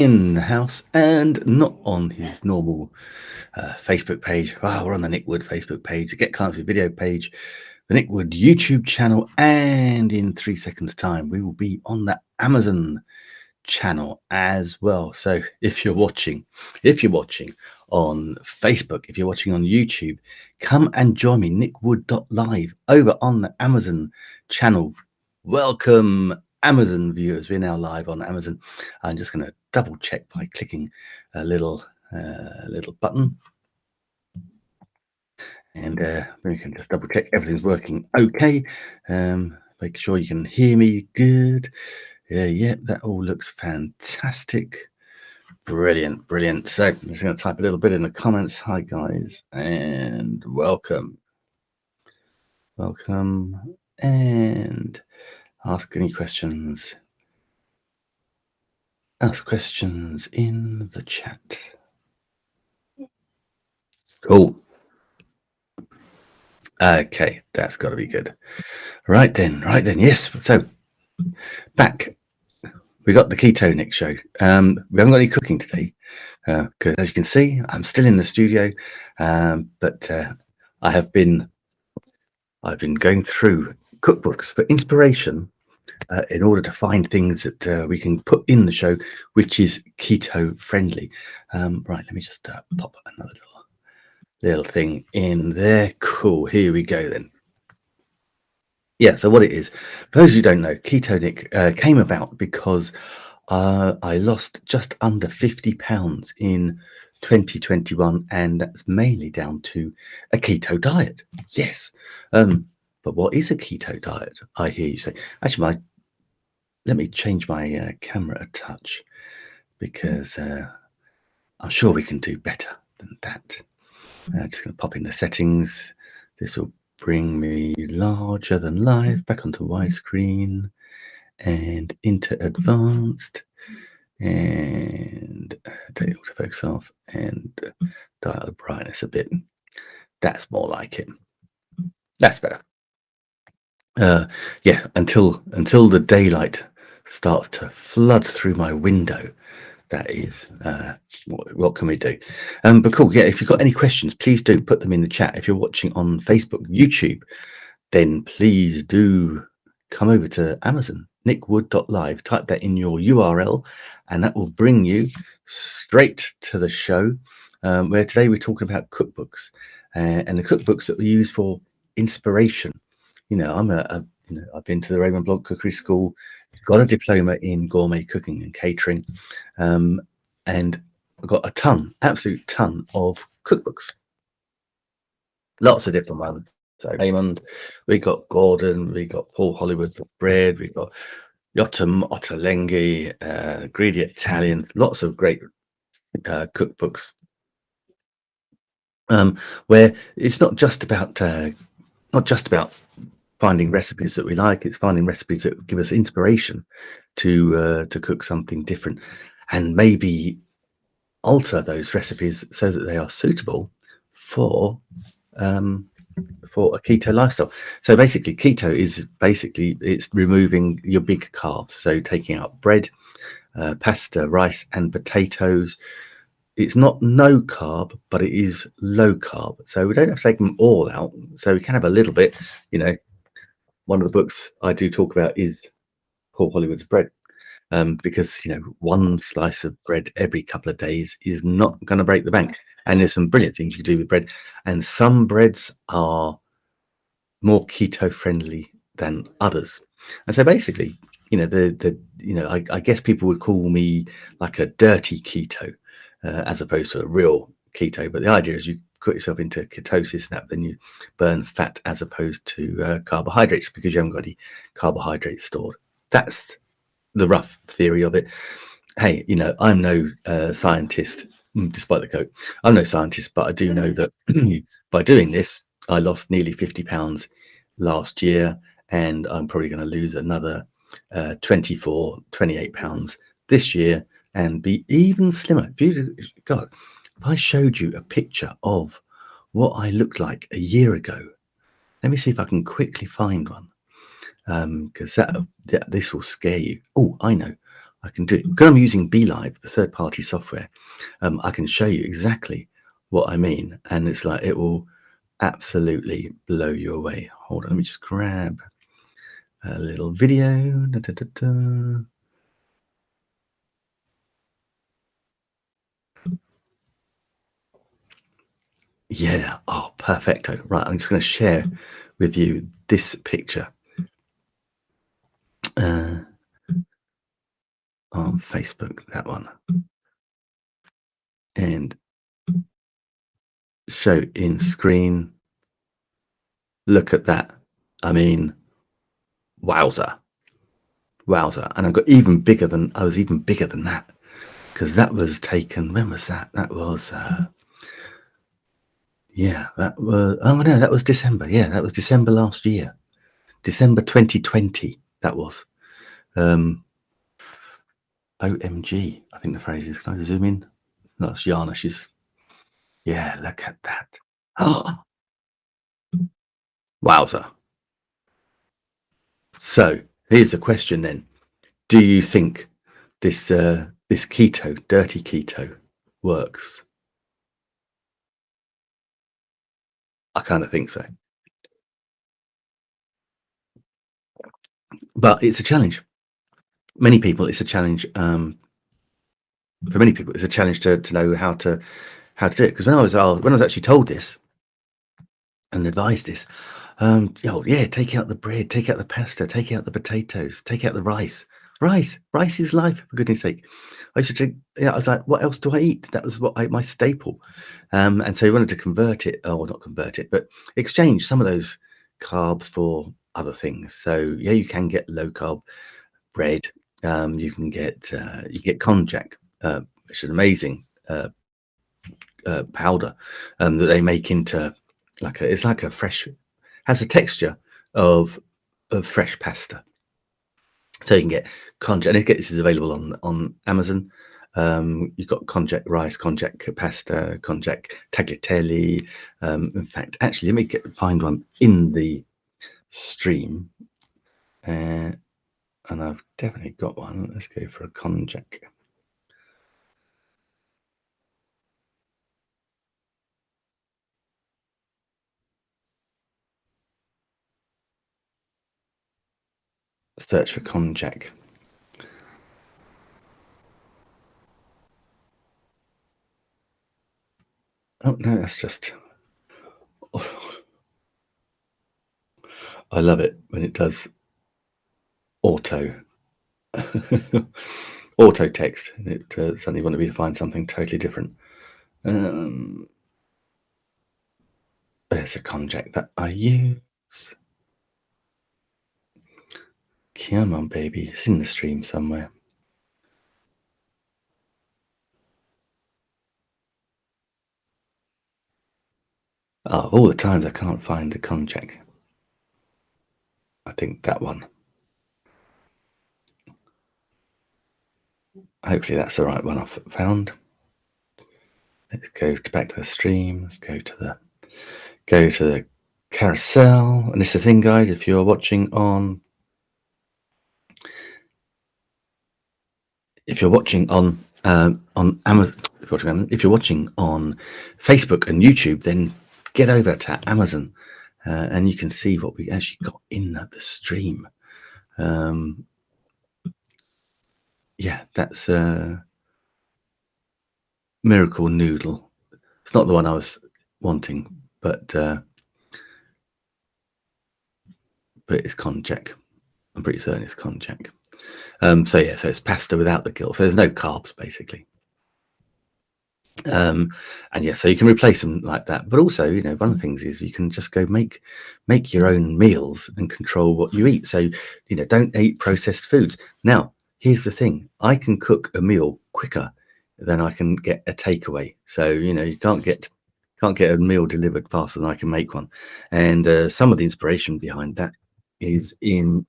in the house and not on his normal Facebook page. Wow, we're on the Nick Wood Facebook page, the Get Clients with Video page, the Nick Wood YouTube channel, and in 3 seconds' time, we will be on the Amazon channel as well. So if you're watching on Facebook, if you're watching on YouTube, come and join me, nickwood.live, over on the Amazon channel. Welcome, Amazon viewers. We're now live on Amazon. I'm just going to double check by clicking a little button, and we can just double check everything's working okay. Make sure you can hear me good. Yeah, that all looks fantastic. Brilliant. So I'm just going to type a little bit in the comments. Hi guys, and welcome, and ask any questions. Ask questions in the chat. Cool. Okay, that's got to be good. Right then. Yes. So back. We got the Keto Nick show. We haven't got any cooking today because, as you can see, I'm still in the studio. But I've been going through cookbooks for inspiration in order to find things that we can put in the show, which is keto friendly. Right, let me just pop another little thing in there. Cool, here we go then. Yeah, so what it is, for those who don't know, Keto Nick came about because I lost just under 50 pounds in 2021, and that's mainly down to a keto diet. Yes. But what is a keto diet? I hear you say. Actually, let me change my camera a touch, because I'm sure we can do better than that. Just going to pop in the settings. This will bring me larger than life, back onto widescreen and into advanced, and take autofocus off and dial the brightness a bit. That's more like it. That's better. Yeah, until the daylight starts to flood through my window. That is what can we do? But cool. Yeah, if you've got any questions, please do put them in the chat. If you're watching on Facebook, YouTube, then please do come over to Amazon, nickwood.live. Type that in your URL, and that will bring you straight to the show, where today we're talking about cookbooks and the cookbooks that we use for inspiration. You know, I've been to the Raymond Blanc Cookery School, got a diploma in gourmet cooking and catering, and I've got a absolute ton of cookbooks, lots of different ones. So Raymond, we got Gordon, we got Paul Hollywood for bread, we got Yotam Ottolenghi, Greedy Italian, lots of great cookbooks, where it's not just about finding recipes that we like. It's finding recipes that give us inspiration to cook something different, and maybe alter those recipes so that they are suitable for a keto lifestyle. So basically, keto is it's removing your big carbs. So taking out bread, pasta, rice, and potatoes. It's not no carb, but it is low carb. So we don't have to take them all out. So we can have a little bit. You know, one of the books I do talk about is Paul Hollywood's bread. Because one slice of bread every couple of days is not going to break the bank. And there's some brilliant things you can do with bread, and some breads are more keto friendly than others. And so basically, I guess people would call me like a dirty keto, as opposed to a real keto. But the idea is you put yourself into ketosis, then you burn fat as opposed to carbohydrates, because you haven't got any carbohydrates stored. That's the rough theory of it. Hey, I'm no scientist, despite the coat. I'm no scientist, but I do know that by doing this, I lost nearly 50 pounds last year, and I'm probably going to lose another 28 pounds this year and be even slimmer. God, if I showed you a picture of what I looked like a year ago, let me see if I can quickly find one, because this will scare you. Oh, I know. I can do it because I'm using BeLive, the third-party software. I can show you exactly what I mean, and it's like it will absolutely blow you away. Hold on, let me just grab a little video. Da, da, da, da. Yeah, oh, perfecto. Right, I'm just going to share with you this picture on Facebook, that one, and show in screen. Look at that. I mean, wowzer. Wowzer. And I've got even bigger than, I was even bigger than that because that was taken, when was that? That was, yeah, that was, oh no, that was December. Yeah, that was December last year. December 2020, that was. OMG, I think the phrase is. Can I zoom in? That's Yana. She's, yeah, look at that. Oh, wowzer. So here's the question then. Do you think this this keto, dirty keto, works? I kind of think so. But it's a challenge. Many people, it's a challenge. For many people, it's a challenge to know how to do it. Because when I was actually told this and advised this, yeah, take out the bread, take out the pasta, take out the potatoes, take out the rice. Rice is life, for goodness sake. I used to drink, yeah, I was like, what else do I eat? That was my staple. And so we wanted to convert it, or not convert it, but exchange some of those carbs for other things. So yeah, you can get low carb bread. You can get konjac, which is an amazing powder that they make into it's like a fresh, has a texture of fresh pasta. So you can get konjac, and this is available on Amazon. You've got konjac rice, konjac pasta, konjac tagliatelle. In fact, actually, let me find one in the stream, and I've definitely got one. Let's go for a konjac. Search for konjac. Oh no, that's just. I love it when it does auto auto text. It suddenly wanted me to find something totally different. There's a konjac that I use. Come on, baby, it's in the stream somewhere. Oh, all the times I can't find the konjac. I think that one. Hopefully that's the right one I've found. Let's go back to the stream. Let's go to the carousel. And this is the thing, guys, if you're watching on Amazon, if you're watching on Facebook and YouTube, then get over to Amazon and you can see what we actually got in the stream. Yeah, that's Miracle Noodle. It's not the one I was wanting, but it's konjac. I'm pretty certain it's konjac. So yeah, so it's pasta without the gill. So there's no carbs basically. And yeah, so you can replace them like that. But also, you know, one of the things is you can just go make your own meals and control what you eat. So, you know, don't eat processed foods. Now, here's the thing: I can cook a meal quicker than I can get a takeaway. So, you know, you can't get a meal delivered faster than I can make one. And some of the inspiration behind that is in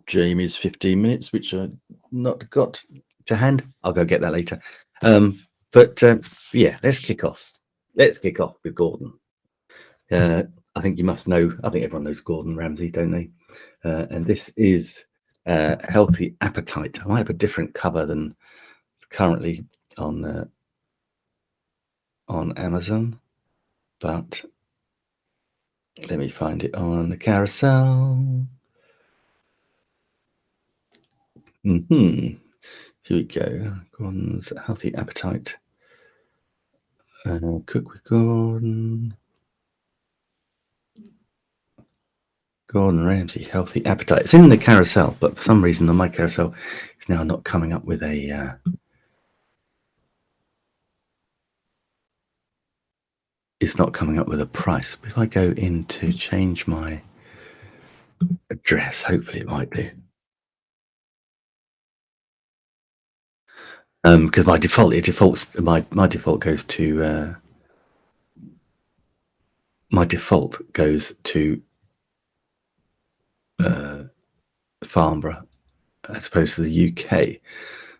Jamie's 15 minutes, which I not got to hand. I'll go get that later. But yeah, let's kick off. Let's kick off with Gordon. I think you must know. I think everyone knows Gordon Ramsay, don't they? And this is Healthy Appetite. I might have a different cover than currently on Amazon, but let me find it on the carousel. Here we go. Gordon's Healthy Appetite. Cook with Gordon. Gordon Ramsay, Healthy Appetite. It's in the carousel, but for some reason on my carousel, it's now not coming up with a. It's not coming up with a price. But if I go in to change my address, hopefully it might do. Because my default goes to Farnborough as opposed to the UK.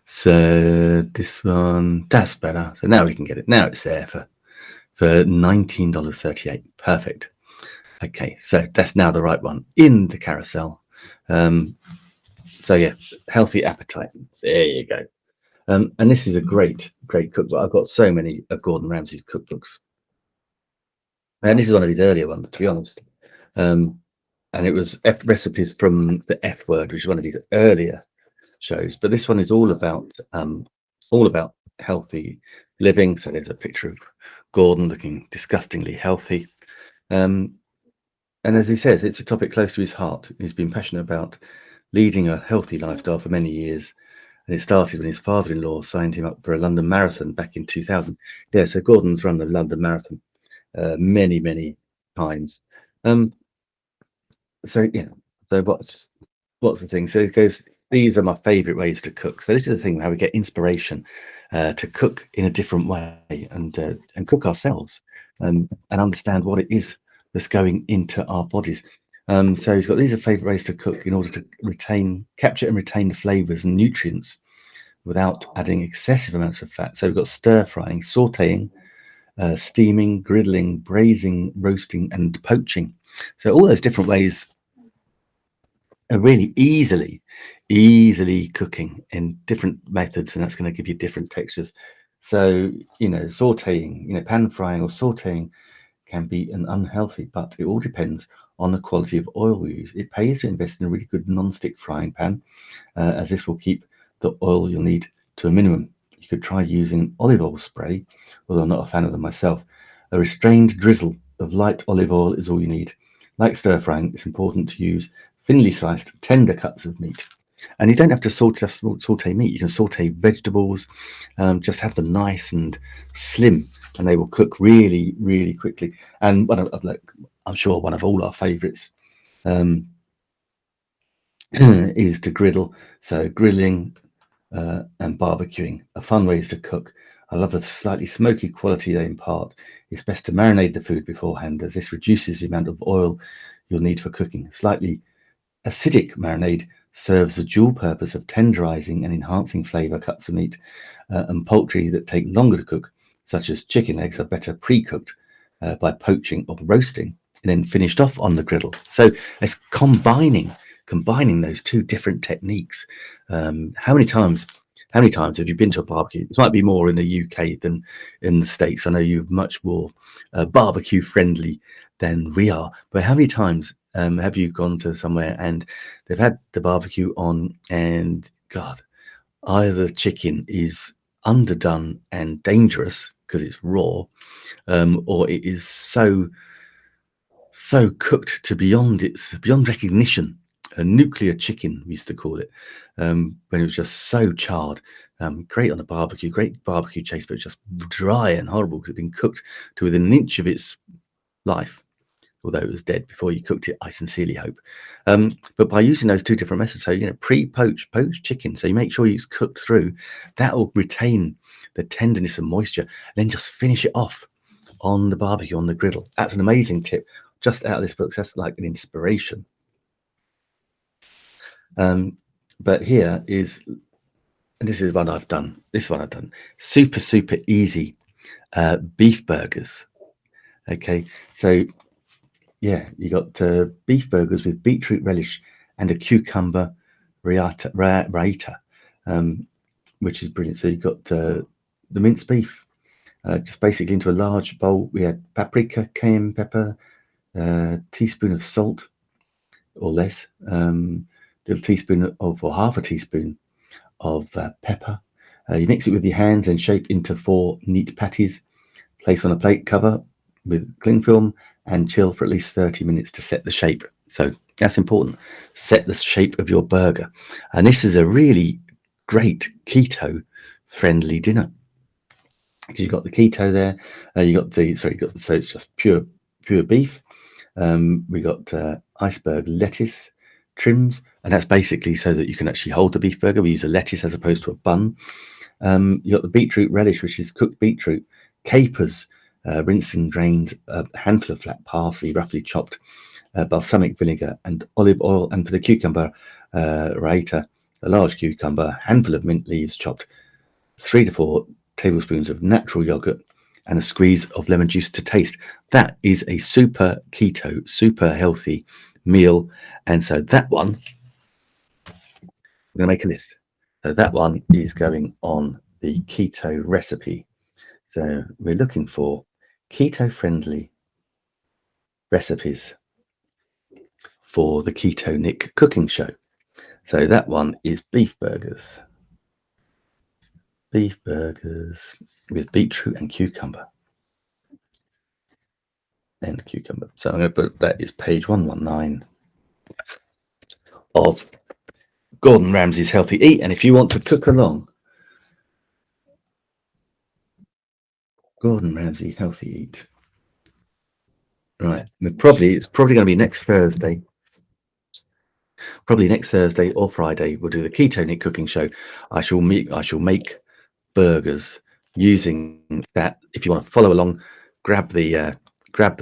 So this one, that's better. So now we can get it. Now it's there for $19.38. Perfect. Okay, so that's now the right one in the carousel. So yeah, Healthy Appetite. There you go. And this is a great cookbook. I've got so many of Gordon Ramsay's cookbooks, and this is one of his earlier ones, to be honest. And it was recipes from the F Word, which is one of his earlier shows. But this one is all about healthy living. So there's a picture of Gordon looking disgustingly healthy. And as he says, it's a topic close to his heart. He's been passionate about leading a healthy lifestyle for many years. And it started when his father-in-law signed him up for a London Marathon back in 2000. Yeah, so Gordon's run the London Marathon many times. So yeah, so what's the thing? So it goes, these are my favorite ways to cook. So this is the thing, how we get inspiration to cook in a different way and cook ourselves and understand what it is that's going into our bodies. So he's got, these are favorite ways to cook in order to capture and retain the flavors and nutrients without adding excessive amounts of fat. So we've got stir frying, sauteing, steaming, griddling, braising, roasting, and poaching. So all those different ways are really easily cooking in different methods, and that's going to give you different textures. So sauteing, pan frying or sauteing can be an unhealthy, but it all depends on the quality of oil we use. It pays to invest in a really good non-stick frying pan, as this will keep the oil you'll need to a minimum. You could try using olive oil spray, although I'm not a fan of them myself. A restrained drizzle of light olive oil is all you need. Like stir frying, it's important to use thinly sliced, tender cuts of meat. And you don't have to saute meat. You can saute vegetables, just have them nice and slim, and they will cook really quickly. And I'm sure one of all our favourites is to griddle. So grilling and barbecuing are fun ways to cook. I love the slightly smoky quality they impart. It's best to marinate the food beforehand, as this reduces the amount of oil you'll need for cooking. Slightly acidic marinade serves the dual purpose of tenderizing and enhancing flavor. Cuts of meat and poultry that take longer to cook, such as chicken legs, are better pre-cooked by poaching or roasting and then finished off on the griddle. So it's combining those two different techniques. How many times have you been to a barbecue? This might be more in the UK than in the States. I know you're much more barbecue friendly than we are, but how many times have you gone to somewhere and they've had the barbecue on, and God, either the chicken is underdone and dangerous because it's raw, or it is so cooked to beyond recognition. A nuclear chicken, we used to call it, when it was just so charred. Great on a barbecue, great barbecue chase, but just dry and horrible because it had been cooked to within an inch of its life, although it was dead before you cooked it, I sincerely hope. But by using those two different methods, so pre-poach, poached chicken, so you make sure it's cooked through, that will retain the tenderness and moisture, and then just finish it off on the barbecue, on the griddle. That's an amazing tip, just out of this book. So that's like an inspiration. But here is, and this is one I've done. Super easy beef burgers. Okay, so yeah, you got beef burgers with beetroot relish and a cucumber raita, which is brilliant. So you've got the minced beef, just basically into a large bowl. We had paprika, cayenne pepper, teaspoon of salt or less, little teaspoon of, or half a teaspoon of pepper. You mix it with your hands and shape into 4 neat patties. Place on a plate, cover with cling film, and chill for at least 30 minutes to set the shape. So that's important. Set the shape of your burger. And this is a really great keto friendly dinner, because you've got the keto there. So it's just pure beef. We got iceberg lettuce trims, and that's basically so that you can actually hold the beef burger. We use a lettuce as opposed to a bun. You got the beetroot relish, which is cooked beetroot, capers, rinsed and drained, a handful of flat parsley, roughly chopped, balsamic vinegar, and olive oil. And for the cucumber raita, a large cucumber, handful of mint leaves chopped, 3 to 4 tablespoons of natural yogurt, and a squeeze of lemon juice to taste. That is a super keto, super healthy meal. And so that one, I'm going to make a list. So that one is going on the keto recipe. So we're looking for keto friendly recipes for the Keto Nick cooking show. So that one is beef burgers. Beef burgers with beetroot and cucumber. And cucumber. So I'm going to put that is page 119 of Gordon Ramsay's Healthy Eat. And if you want to cook along, Gordon Ramsay Healthy Eat. Right. It's probably going to be next Thursday. Probably next Thursday or Friday, we'll do the Keto Nick cooking show. I shall make burgers using that. If you want to follow along, grab the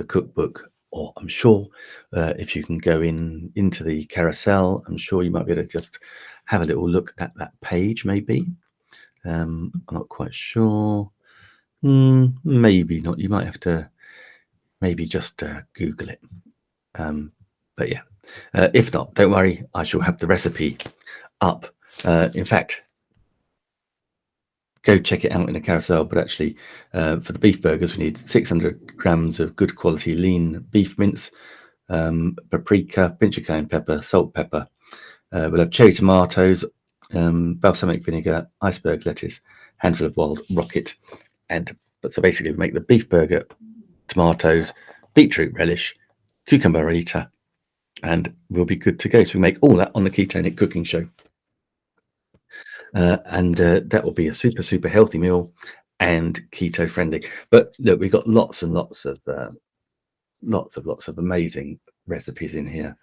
cookbook, or I'm sure if you can go into the carousel, I'm sure you might be able to just have a little look at that page. Maybe I'm not quite sure. Maybe not. You might have to maybe just Google it. But yeah, if not, don't worry. I shall have the recipe up. In fact, go check it out in the carousel. But actually, for the beef burgers, we need 600 grams of good quality lean beef mince, paprika, pinch of cayenne pepper, salt, pepper. We'll have cherry tomatoes, balsamic vinegar, iceberg lettuce, handful of wild rocket, so basically we make the beef burger, tomatoes, beetroot relish, cucumber raita, and we'll be good to go. So we make all that on the Keto Nick cooking show. And that will be a super healthy meal and keto friendly. But look, we've got lots and lots of amazing recipes in here.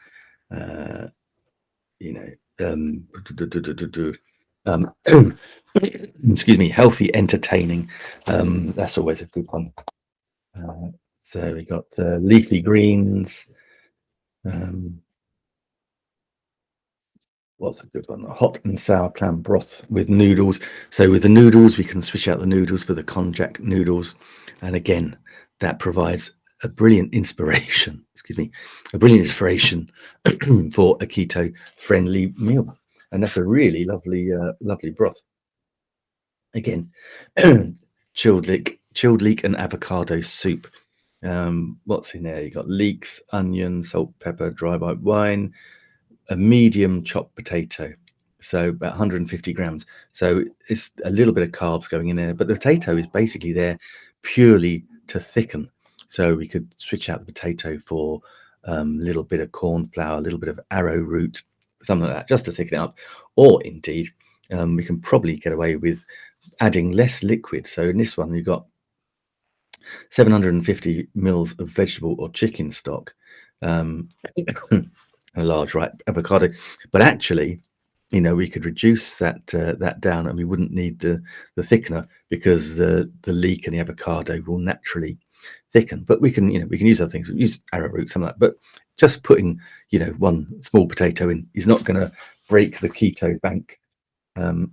Excuse me, healthy, entertaining. That's always a good one. So we got leafy greens. What's a good one? Hot and sour clam broth with noodles. So with the noodles, we can switch out the noodles for the konjac noodles, and again, that provides a brilliant inspiration. Excuse me, a brilliant inspiration for a keto-friendly meal, and that's a really lovely broth. Again, chilled leek and avocado soup. What's in there? You got leeks, onion, salt, pepper, dry white wine, a medium chopped potato, so about 150 grams. So it's a little bit of carbs going in there, but the potato is basically there purely to thicken. So we could switch out the potato for a little bit of corn flour, a little bit of arrowroot, something like that, just to thicken it up. Or indeed, we can probably get away with adding less liquid. So in this one, you've got 750 mils of vegetable or chicken stock, a large avocado. But actually, we could reduce that down, and we wouldn't need the thickener, because the leek and the avocado will naturally thicken. But we can use other things. We use arrowroot, something like that. But just putting one small potato in is not going to break the keto bank. And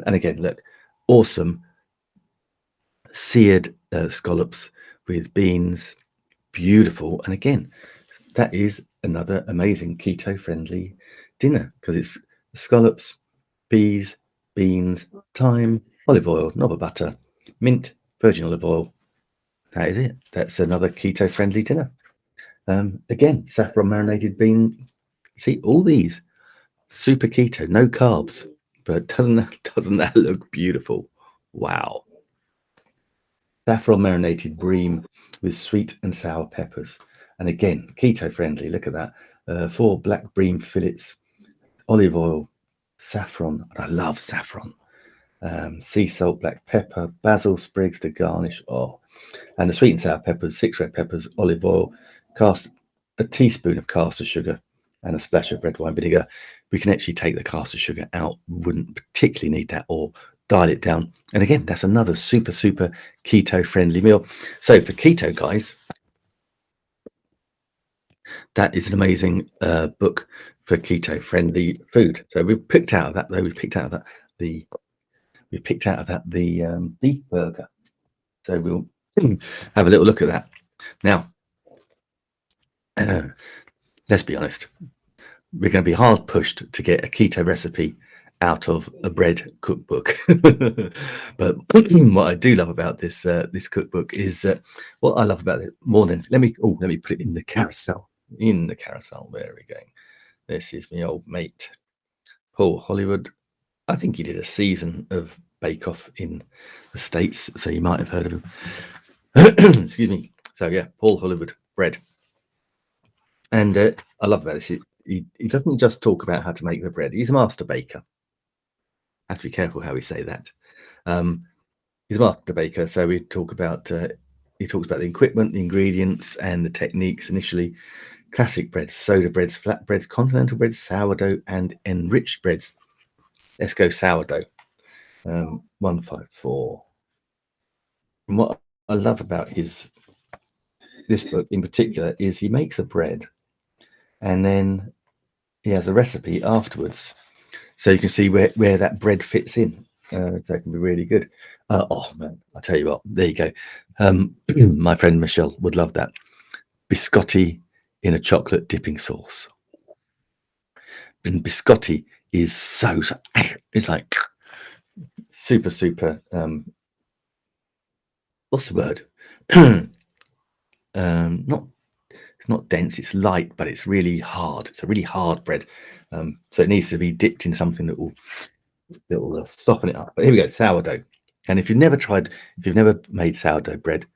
again, look, awesome seared scallops with beans, beautiful. And again, that is another amazing keto friendly dinner, because it's scallops, peas, beans, thyme, olive oil, knob of butter, mint, virgin olive oil. That is it. That's another keto-friendly dinner. Again, saffron marinated bean. See, all these super keto, no carbs. But doesn't that look beautiful? Wow. Saffron marinated bream with sweet and sour peppers. And again, keto friendly. Look at that. 4 black bream fillets, olive oil, saffron. I love saffron. Sea salt, black pepper, basil sprigs to garnish. Oh, and the sweet and sour peppers, 6 red peppers, olive oil, a teaspoon of caster sugar, and a splash of red wine vinegar. We can actually take the caster sugar out. Wouldn't particularly need that, or dial it down. And again, that's another super keto friendly meal. So for keto guys, that is an amazing book for keto friendly food. So we've picked out of that though. We've picked out of that the beef burger. So we'll have a little look at that now. Let's be honest, we're going to be hard pushed to get a keto recipe out of a bread cookbook. But what I do love about this cookbook is what I love about it more than let me put it in the carousel. Where are we going? This is my old mate Paul Hollywood. I think he did a season of Bake Off in the States, so you might have heard of him. Excuse me. So yeah, Paul Hollywood bread. And I love about this. He doesn't just talk about how to make the bread. He's a master baker. Have to be careful how we say that. He's a master baker, so he talks about the equipment, the ingredients, and the techniques. Initially, classic breads, soda breads, flat breads, continental breads, sourdough, and enriched breads. Let's go sourdough. 154. And what I love about this book in particular is he makes a bread, and then he has a recipe afterwards, so you can see where that bread fits in. So it can be really good. Oh man, I tell you what, there you go. My friend Michelle would love that. Biscotti in a chocolate dipping sauce. And biscotti is so it's like super what's the word? It's not dense, it's light, but it's really hard. It's a really hard bread. So it needs to be dipped in something that will soften it up. But here we go, sourdough. And if you've never made sourdough bread,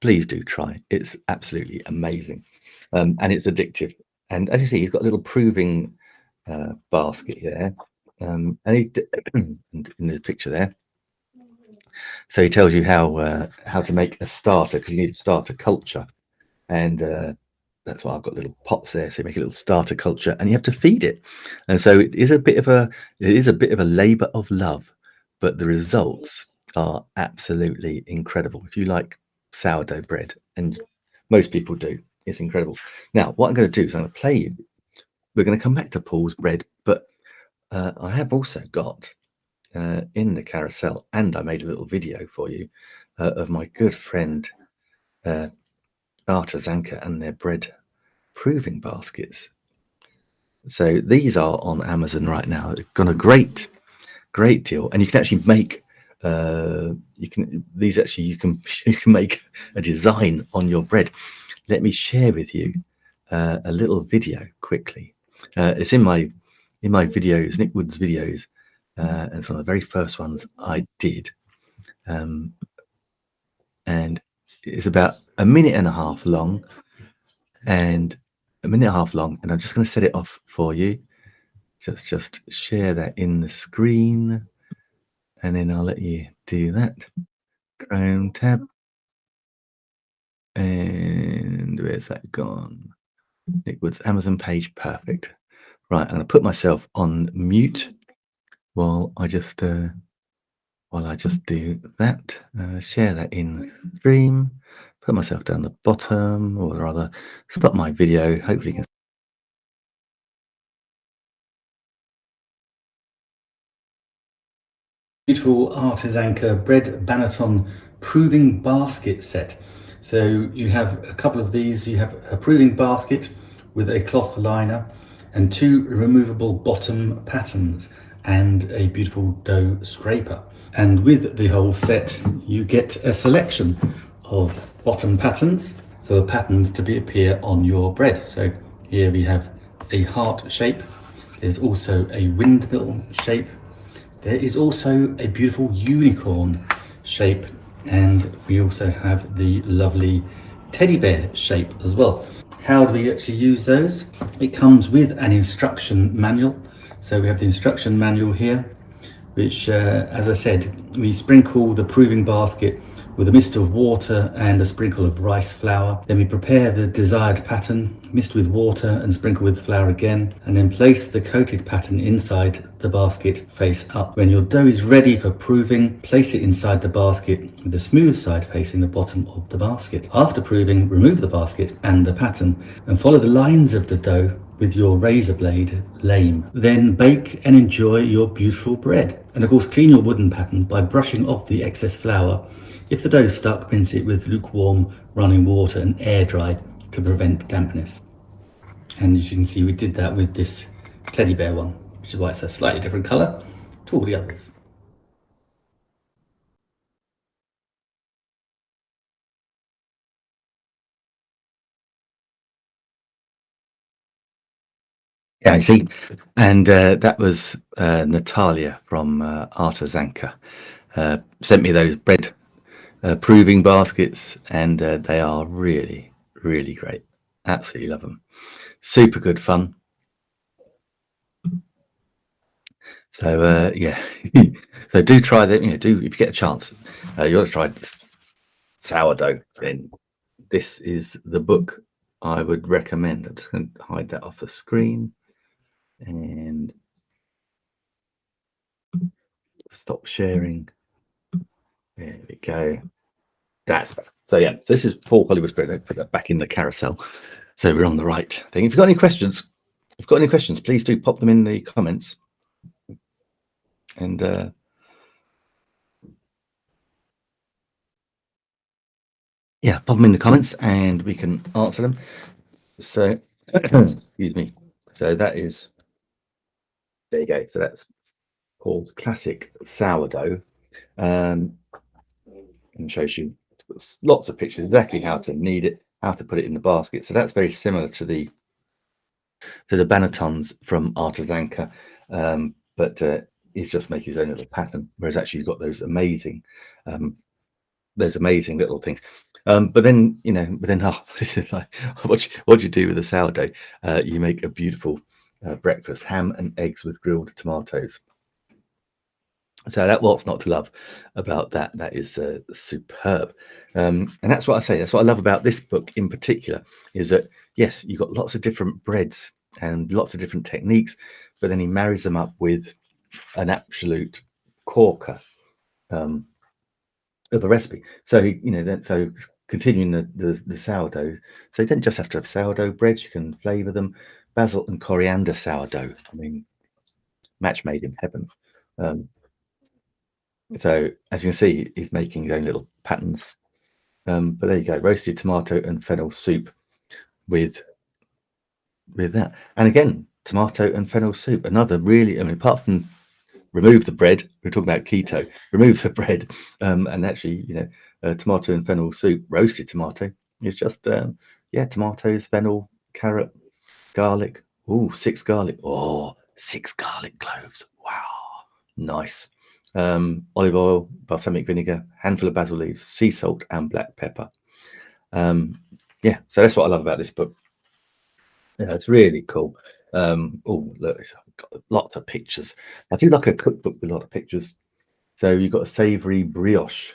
please do try. It's absolutely amazing. And it's addictive. And as you see, he's got a little proving basket here. And in the picture there. So he tells you how to make a starter, because you need a starter culture. And that's why I've got little pots there. So you make a little starter culture, and you have to feed it. And so it is a bit of a labor of love, but the results are absolutely incredible. If you like sourdough bread, and most people do, it's incredible. Now, what I'm going to do is I'm going to play you. We're going to come back to Paul's bread, but I have also got in the carousel, and I made a little video for you of my good friend Arte Zanker and their bread proving baskets. So these are on Amazon right now. They've got a great deal, and you can actually make you can make a design on your bread. Let me share with you a little video quickly. It's in my videos, Nick Wood's videos, and it's one of the very first ones I did, and it's about a minute and a half long, and I'm just going to set it off for you. Just share that in the screen, and then I'll let you do that. Chrome tab, and where's that gone? Nick Wood's Amazon page, perfect. Right, I'm going to put myself on mute while I just do that. Share that in stream. Put myself down the bottom, or rather, stop my video. Hopefully, you can. Beautiful Arte Zanker bread Banneton proving basket set. So you have a couple of these. You have a proving basket with a cloth liner, and 2 removable bottom patterns and a beautiful dough scraper. And with the whole set, you get a selection of bottom patterns for patterns to appear on your bread. So here we have a heart shape. There's also a windmill shape. There is also a beautiful unicorn shape, and we also have the lovely teddy bear shape as well. How do we actually use those? It comes with an instruction manual. So we have the instruction manual here, which, as I said, we sprinkle the proving basket with a mist of water and a sprinkle of rice flour. Then we prepare the desired pattern, mist with water and sprinkle with flour again, and then place the coated pattern inside the basket face up. When your dough is ready for proving, place it inside the basket with the smooth side facing the bottom of the basket. After proving, remove the basket and the pattern and follow the lines of the dough with your razor blade lame. Then bake and enjoy your beautiful bread. And of course, clean your wooden pattern by brushing off the excess flour. If the dough is stuck, rinse it with lukewarm running water and air dry to prevent dampness. And as you can see, we did that with this teddy bear one, which is why it's a slightly different colour to all the others. Yeah, I see. And that was Natalia from Artazanka. Sent me those bread proving baskets, and they are really, really great. Absolutely love them. Super good fun. So yeah, so do try that. Do if you get a chance, you ought to try sourdough. Then this is the book I would recommend. I'm just going to hide that off the screen and stop sharing. There we go. That's so yeah. So this is Paul Hollywood's bread. I put that back in the carousel, so we're on the right thing. If you've got any questions, please do pop them in the comments, and yeah, pop them in the comments, and we can answer them. So excuse me. So that is there you go. So that's Paul's classic sourdough, and shows you lots of pictures exactly how to knead it, how to put it in the basket. So that's very similar to the Banatons from Artazanka, but he's just making his own little pattern. Whereas actually you've got those amazing little things. But then this is like what you do with a sourdough. You make a beautiful breakfast: ham and eggs with grilled tomatoes. So that what's not to love about that? That is superb, and that's what I say. That's what I love about this book in particular. Is that yes, you've got lots of different breads and lots of different techniques, but then he marries them up with an absolute corker of a recipe. So so continuing the sourdough. So you don't just have to have sourdough breads. You can flavour them. Basil and coriander sourdough. I mean, match made in heaven. So as you can see, he's making his own little patterns. But there you go, roasted tomato and fennel soup with that. And again, tomato and fennel soup. Another really, I mean, apart from remove the bread, we're talking about keto. Remove the bread, and actually, tomato and fennel soup, roasted tomato. It's just yeah, tomatoes, fennel, carrot, garlic. Oh, 6 garlic. Oh, 6 garlic cloves. Wow, nice. Olive oil, balsamic vinegar, handful of basil leaves, sea salt, and black pepper. Yeah, so that's what I love about this book. Yeah, it's really cool. Oh, look, it's got lots of pictures. I do like a cookbook with a lot of pictures. So you've got a savoury brioche,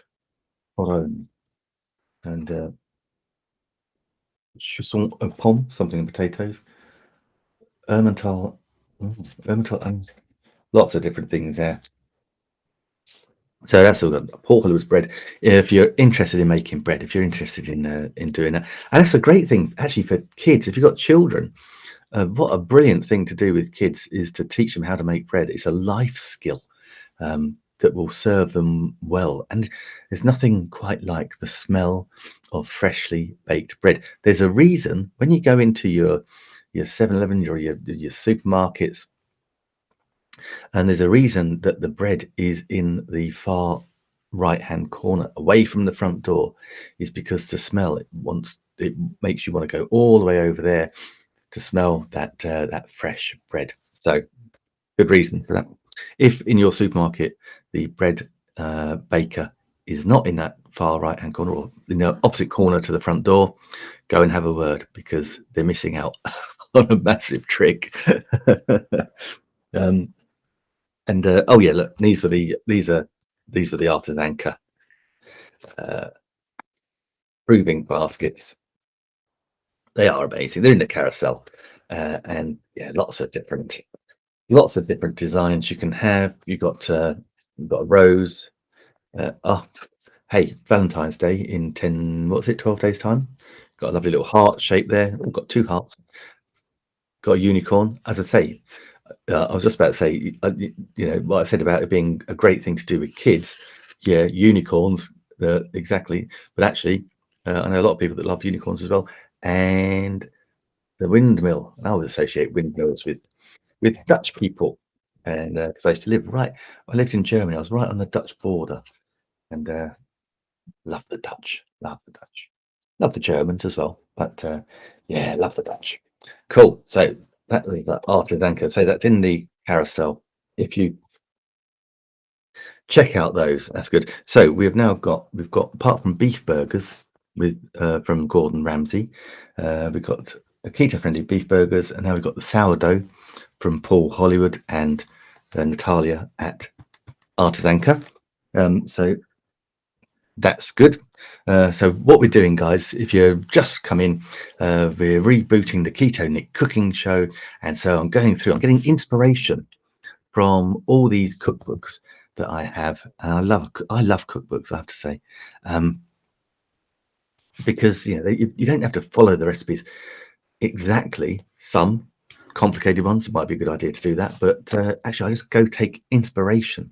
and chausson aux pommes, something in potatoes, Emmental, Emmental, and lots of different things there. So that's all got Paul Hollywood's bread. If you're interested in making bread, if you're interested in doing that, and that's a great thing actually for kids. If you've got children, what a brilliant thing to do with kids is to teach them how to make bread. It's a life skill that will serve them well. And there's nothing quite like the smell of freshly baked bread. There's a reason when you go into your your 7-Eleven or your supermarkets. And there's a reason that the bread is in the far right hand corner away from the front door, is because the smell, it makes you want to go all the way over there to smell that fresh bread. So good reason for that. If in your supermarket the bread baker is not in that far right hand corner or in the opposite corner to the front door, go and have a word, because they're missing out on a massive trick. And oh yeah, look, these were the Art of Anchor proving baskets. They are amazing. They're in the carousel, and yeah, lots of different designs you can have. You've got a rose. Oh, hey, Valentine's Day in 12 days time. Got a lovely little heart shape there. We've got 2 hearts. Got a unicorn. As I say, I was just about to say, you know, what I said about it being a great thing to do with kids. Yeah, unicorns, exactly. But actually, I know a lot of people that love unicorns as well. And the windmill. I would associate windmills with Dutch people, and because I used to live I lived in Germany. I was right on the Dutch border, and love the Dutch, love the Germans as well. But yeah, love the Dutch. Cool. So that was that Art of Anchor. So that's in the carousel. If you check out those, that's good. So we've got apart from beef burgers with from Gordon Ramsay, we've got the keto-friendly beef burgers, and now we've got the sourdough from Paul Hollywood and Natalia at Art of Anchor. So that's good. So what we're doing, guys, if you've just come in, we're rebooting the Keto Nick cooking show, and so I'm getting inspiration from all these cookbooks that I have, and I love cookbooks, I have to say, because you know you don't have to follow the recipes exactly. Some complicated ones, it might be a good idea to do that, but actually I just go take inspiration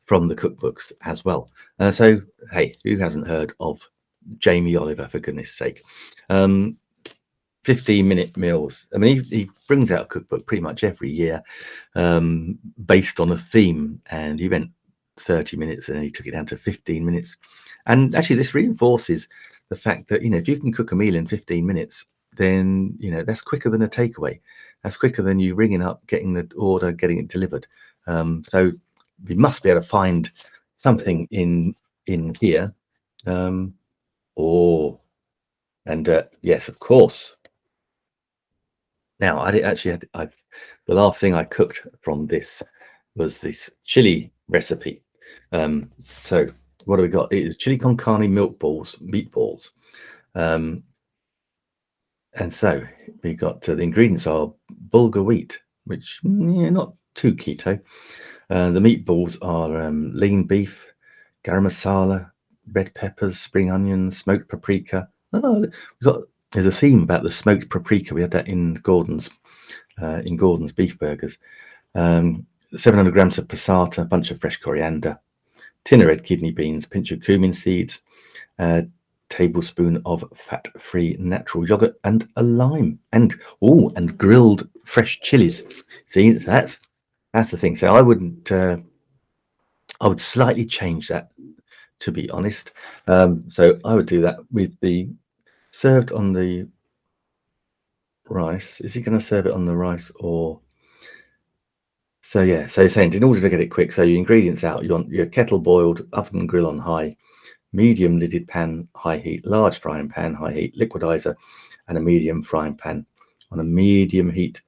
from the cookbooks as well. So hey, who hasn't heard of Jamie Oliver, for goodness sake? 15-minute meals. I mean, he brings out a cookbook pretty much every year, based on a theme, and he went 30 minutes and he took it down to 15 minutes. And actually this reinforces the fact that, you know, if you can cook a meal in 15 minutes, then, you know, that's quicker than a takeaway. That's quicker than you ringing up, getting the order, getting it delivered. So we must be able to find something in here. Yes, of course. Now, the last thing I cooked from this was this chili recipe. So what do we got? It is chili con carne meatballs. And so we got the ingredients are bulgur wheat, which not too keto. The meatballs are lean beef, garam masala, red peppers, spring onions, smoked paprika. Oh, there's a theme about the smoked paprika. We had that in Gordon's beef burgers. 700 grams of passata, a bunch of fresh coriander, tin of red kidney beans, pinch of cumin seeds, a tablespoon of fat-free natural yogurt, and a lime, and grilled fresh chilies. See, that's the thing. So I would slightly change that, to be honest. So I would do that with the served on the rice. Is he going to serve it on the rice or? So yeah, so saying in order to get it quick, so your ingredients out, you want your kettle boiled, oven grill on high, medium lidded pan, high heat, large frying pan, high heat, liquidizer, and a medium frying pan on a medium heat.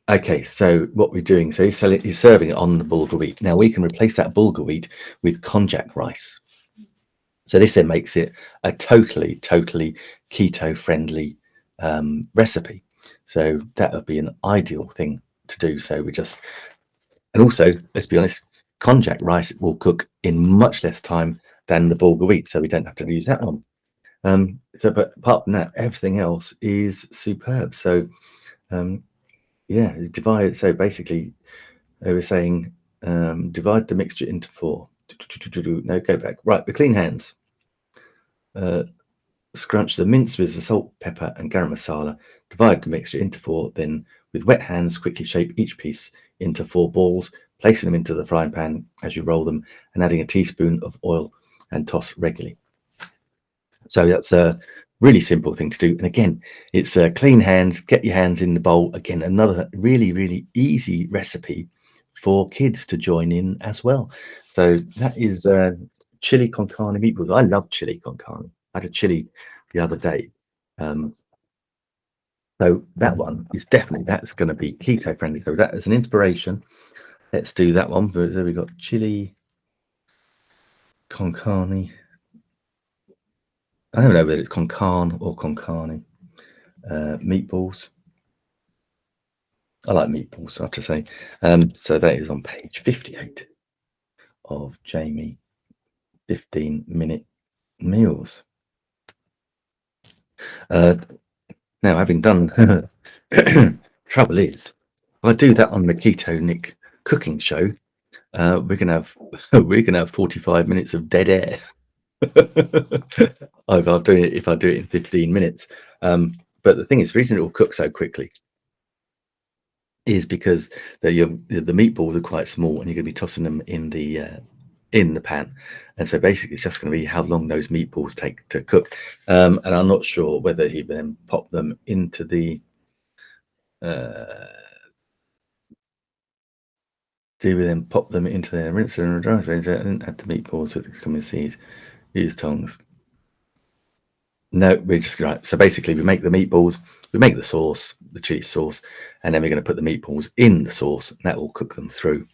Okay, so what we're doing, so he's serving it on the bulgur wheat. Now we can replace that bulgur wheat with konjac rice. So this then makes it a totally keto friendly recipe. So that would be an ideal thing to do. So and also, let's be honest, konjac rice will cook in much less time than the bulgur wheat, so we don't have to use that one. But apart from that, everything else is superb. So yeah, divide. So basically, they were saying divide the mixture into 4. No, go back. Right, with clean hands. Scrunch the mince with the salt, pepper, and garam masala. Divide the mixture into 4. Then, with wet hands, quickly shape each piece into 4 balls, placing them into the frying pan as you roll them, and adding a teaspoon of oil and toss regularly. So that's a really simple thing to do. And again, it's clean hands. Get your hands in the bowl. Again, another really easy recipe for kids to join in as well. So that is chili con carne meatballs. I love chili con carne. I had a chili the other day. So that one is definitely, that's going to be keto friendly. So that is an inspiration. Let's do that one. But there we got chili con carne. I don't know whether it's con carne or con carne. Meatballs. I like meatballs, I have to say. So that is on page 58 of Jamie 15-minute meals. Now, having done, trouble is, if I do that on the Keto Nick cooking show, we're gonna have 45 minutes of dead air. I'll do it if I do it in 15 minutes. But the thing is, the reason it will cook so quickly is because the meatballs are quite small, and you're going to be tossing them in the pan, and so basically it's just going to be how long those meatballs take to cook. And I'm not sure whether he then pop them into the do we then pop them into their rinse and dry and add the meatballs with the cumin seeds, use tongs. No, we're just right. So basically we make the meatballs, we make the sauce, the chili sauce, and then we're going to put the meatballs in the sauce, and that will cook them through.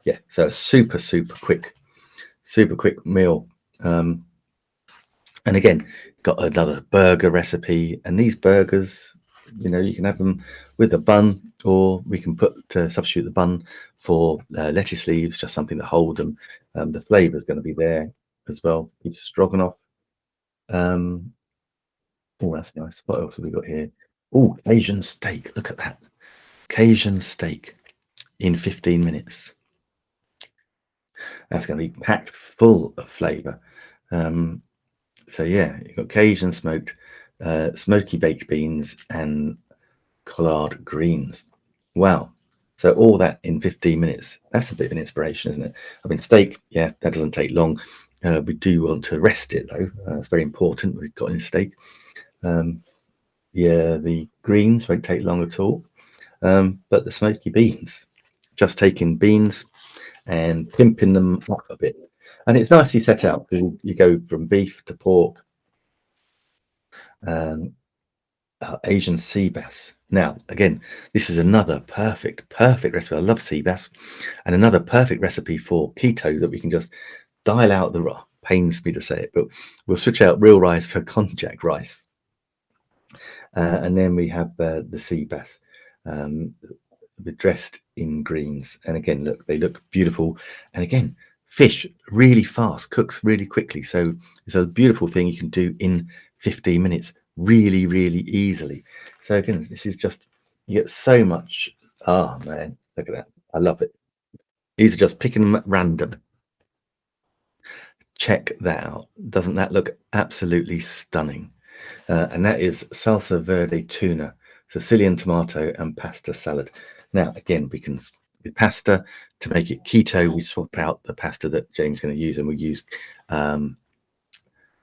Yeah, so a super quick meal. And again, got another burger recipe, and these burgers, you can have them with a bun, or we can substitute the bun for lettuce leaves, just something to hold them. The flavor is going to be there as well. Beef stroganoff. Oh, that's nice. What else have we got here? Oh, Cajun steak. Look at that. Cajun steak in 15 minutes. That's going to be packed full of flavor. So yeah, you've got Cajun smoked, smoky baked beans and collard greens. Wow. So all that in 15 minutes. That's a bit of an inspiration, isn't it? I mean, steak, yeah, that doesn't take long. We do want to rest it though. That's very important. We've got in steak. Yeah, the greens won't take long at all. But the smoky beans, just taking beans and pimping them up a bit. And it's nicely set out because you go from beef to pork. Asian sea bass. Now, again, this is another perfect recipe. I love sea bass, and another perfect recipe for keto that we can just dial out the pains me to say it, but we'll switch out real rice for konjac rice. And then we have the sea bass dressed in greens. And again, look, they look beautiful. And again, fish really fast, cooks really quickly. So it's a beautiful thing you can do in 15 minutes really easily. So again, this is just, you get so much. Oh man, look at that. I love it. These are just picking them at random. Check that out. Doesn't that look absolutely stunning? And that is salsa verde tuna, Sicilian tomato and pasta salad. Now, again, we can, with pasta, to make it keto, we swap out the pasta that James is going to use, and we use, so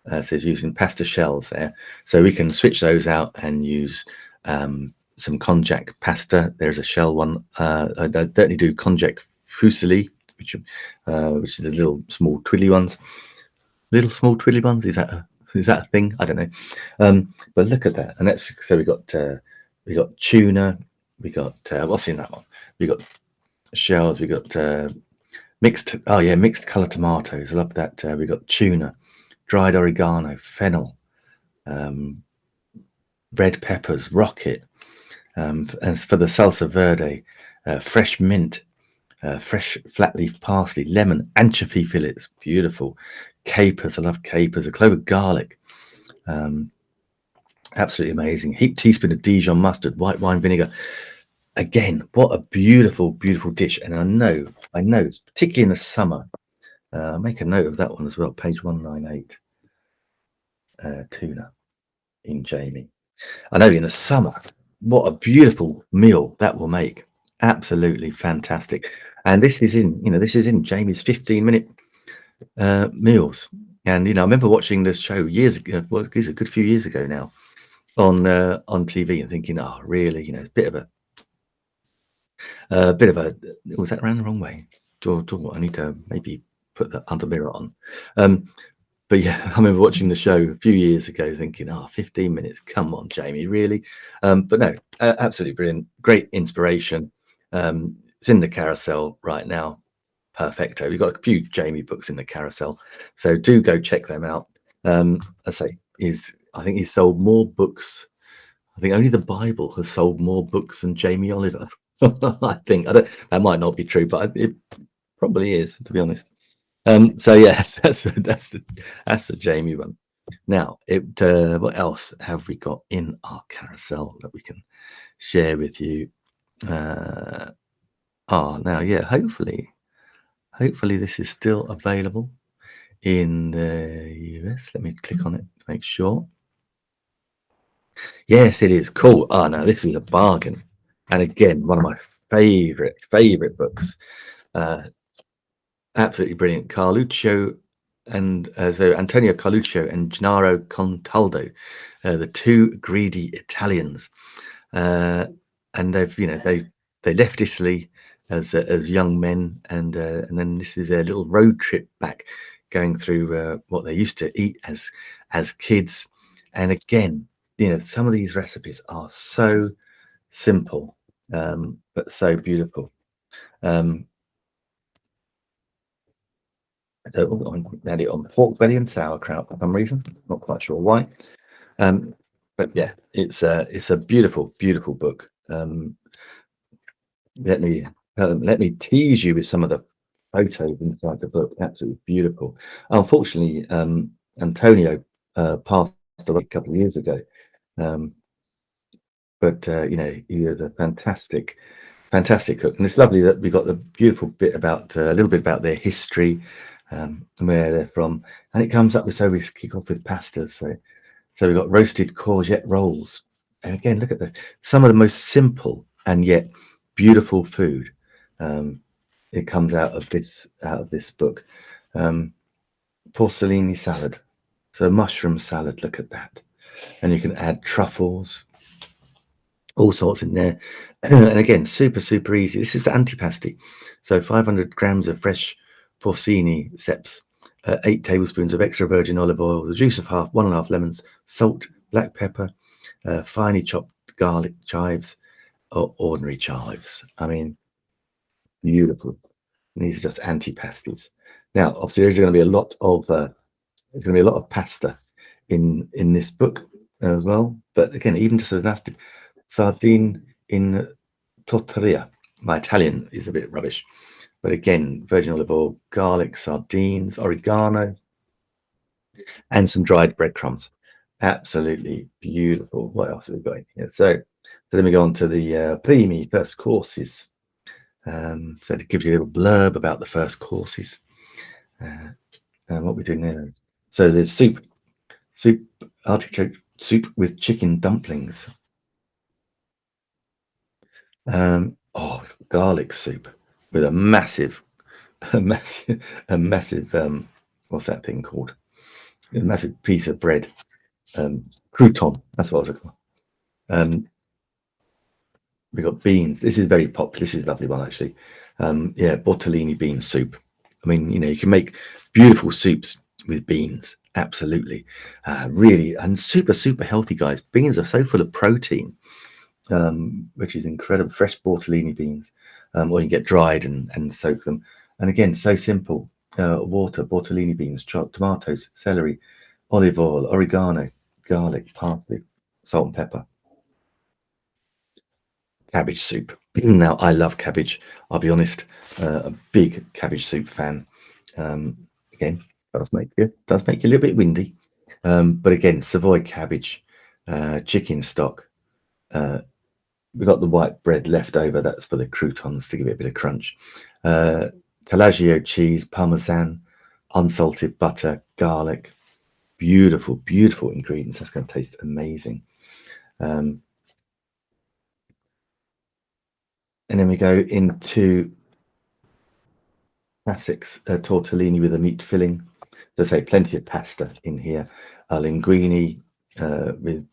he's using pasta shells there. So we can switch those out and use some konjac pasta. There's a shell one. I certainly do konjac fusilli, which is the little small twiddly ones. Little small twiddly ones. Is that a thing? I don't know. But look at that, and that's so we got tuna, we got what's in that one? We got shells, we got mixed color tomatoes. I love that. We got tuna, dried oregano, fennel, red peppers, rocket. And for the salsa verde, fresh mint, fresh flat leaf parsley, lemon, anchovy fillets, beautiful. Capers, I love capers, a clove of garlic. Absolutely amazing. Heaped teaspoon of Dijon mustard, white wine vinegar. Again, what a beautiful dish. And I know, it's particularly in the summer. I'll make a note of that one as well, page 198. tuna in Jamie. I know in the summer, what a beautiful meal that will make. Absolutely fantastic. And this is in Jamie's 15-minute meals. And I remember watching this show years ago. Well, it's a good few years ago now on TV, and thinking, oh, really? A bit of a was that around the wrong way? I need to maybe put the under mirror on. But yeah, I remember watching the show a few years ago thinking, 15 minutes, come on, Jamie, really? But no, absolutely brilliant, great inspiration. It's in the carousel right now. Perfecto. We've got a few Jamie books in the carousel, so do go check them out. I say, I think he's sold more books. I think only the Bible has sold more books than Jamie Oliver. I think that might not be true, but it probably is, to be honest. So yes, that's the Jamie one. Now, what else have we got in our carousel that we can share with you? Now, yeah, hopefully this is still available in the US. Let me click on it to make sure. Yes, it is. Cool. No, this is a bargain. And again, one of my favorite books. Absolutely brilliant. Carluccio and so Antonio Carluccio and Gennaro Contaldo, the two greedy Italians, and they left Italy as young men, and then this is their little road trip back, going through what they used to eat as kids. And again, some of these recipes are so simple, but so beautiful. So I had it on pork belly and sauerkraut for some reason. Not quite sure why. But yeah, it's a beautiful book. Let me tease you with some of the photos inside the book. Absolutely beautiful. Unfortunately, Antonio passed away a couple of years ago. But he was a fantastic cook, and it's lovely that we got the beautiful bit about a little bit about their history, and where they're from. And it comes up with, so we kick off with pastas. So we've got roasted courgette rolls, and again, look at some of the most simple and yet beautiful food. It comes out of this book. Porcellini salad, so mushroom salad. Look at that, and you can add truffles, all sorts in there. And again, super easy. This is antipasti, so 500 grams of fresh porcini ceps, 8 tablespoons of extra virgin olive oil, the juice of 1.5 lemons, salt, black pepper, finely chopped garlic chives, or ordinary chives. I mean, beautiful. And these are just antipasties. Now, obviously, there's going to be a lot of pasta in this book as well. But again, even just as an sardine in tortilla. My Italian is a bit rubbish, but again, virgin olive oil, garlic, sardines, oregano, and some dried breadcrumbs. Absolutely beautiful. What else have we got in here? So then we go on to the primi, first courses. So it gives you a little blurb about the first courses and what we're doing there. So there's soup, artichoke soup with chicken dumplings. Garlic soup with a massive what's that thing called? A massive piece of bread, crouton. That's what I was looking for. We got beans. This is very popular. This is a lovely one actually. Tortellini bean soup. I mean, you can make beautiful soups with beans. Absolutely, really, and super healthy, guys. Beans are so full of protein. Which is incredible. Fresh tortellini beans, or you get dried and soak them. And again, so simple. Water, tortellini beans, chopped tomatoes, celery, olive oil, oregano, garlic, parsley, salt and pepper. Cabbage soup. Now, I love cabbage. I'll be honest, a big cabbage soup fan. Again, does make you a little bit windy. But again, Savoy cabbage, chicken stock. We've got the white bread left over. That's for the croutons to give it a bit of crunch. Taleggio cheese, parmesan, unsalted butter, garlic, beautiful, beautiful ingredients. That's going to taste amazing. And then we go into classics, tortellini with a meat filling. As I say, plenty of pasta in here. Linguine with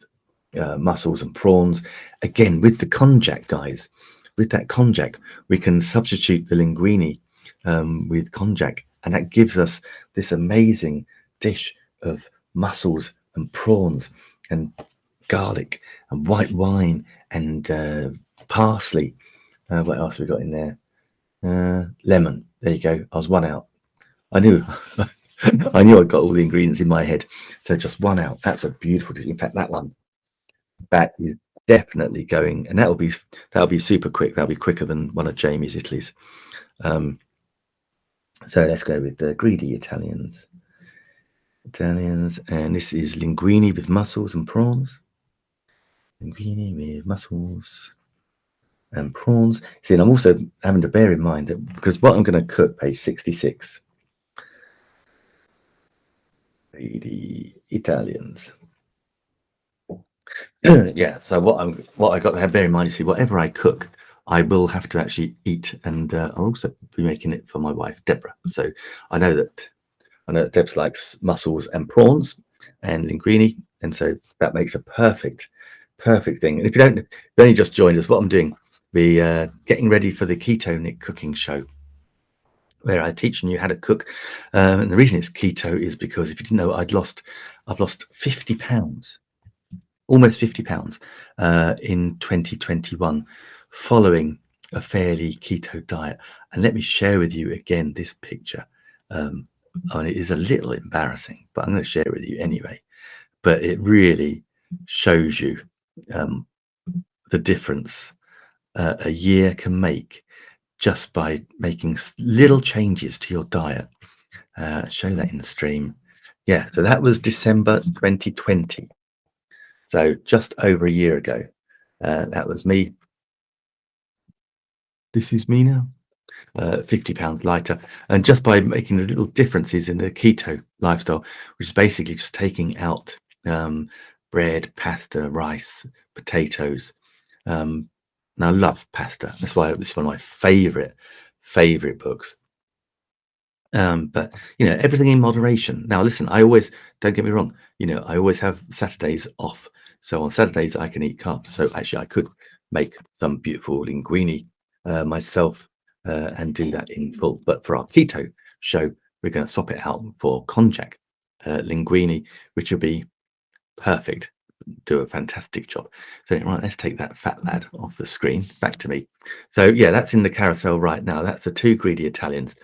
mussels and prawns. Again, with the konjac, guys, with that konjac, we can substitute the linguine with konjac, and that gives us this amazing dish of mussels and prawns and garlic and white wine and parsley. What else have we got in there? Lemon. There you go. I was one out. I knew I knew I'd got all the ingredients in my head. So just one out. That's a beautiful dish. In fact, that is definitely going, and that'll be super quick. That'll be quicker than one of Jamie's Italy's. So let's go with the greedy Italians. And this is linguine with mussels and prawns. Linguine with mussels and prawns. See, and I'm also having to bear in mind that because what I'm going to cook, page 66. Greedy Italians. Yeah, so what I got to have bear in mind, you see, whatever I cook, I will have to actually eat, and I'll also be making it for my wife Deborah. So I know that Debs likes mussels and prawns and linguine, and so that makes a perfect thing. And if you only just joined us, what I'm doing, we're getting ready for the Keto Nick cooking show, where I'm teaching you how to cook. And the reason it's keto is because if you didn't know, I've lost 50 pounds. Almost 50 pounds in 2021 following a fairly keto diet. And let me share with you again this picture. I mean, it is a little embarrassing, but I'm going to share it with you anyway. But it really shows you the difference a year can make just by making little changes to your diet. Show that in the stream. Yeah, so that was December 2020. So just over a year ago, that was me. This is me now, 50 pounds lighter. And just by making the little differences in the keto lifestyle, which is basically just taking out bread, pasta, rice, potatoes. And I love pasta. That's why it's one of my favorite books. But everything in moderation. Now listen, don't get me wrong, I always have Saturdays off. So on Saturdays I can eat carbs. So actually I could make some beautiful linguine myself and do that in full. But for our keto show, we're going to swap it out for konjac linguine, which will be perfect. Do a fantastic job. So right, let's take that fat lad off the screen. Back to me. So yeah, that's in the carousel right now. That's the Two Greedy Italians.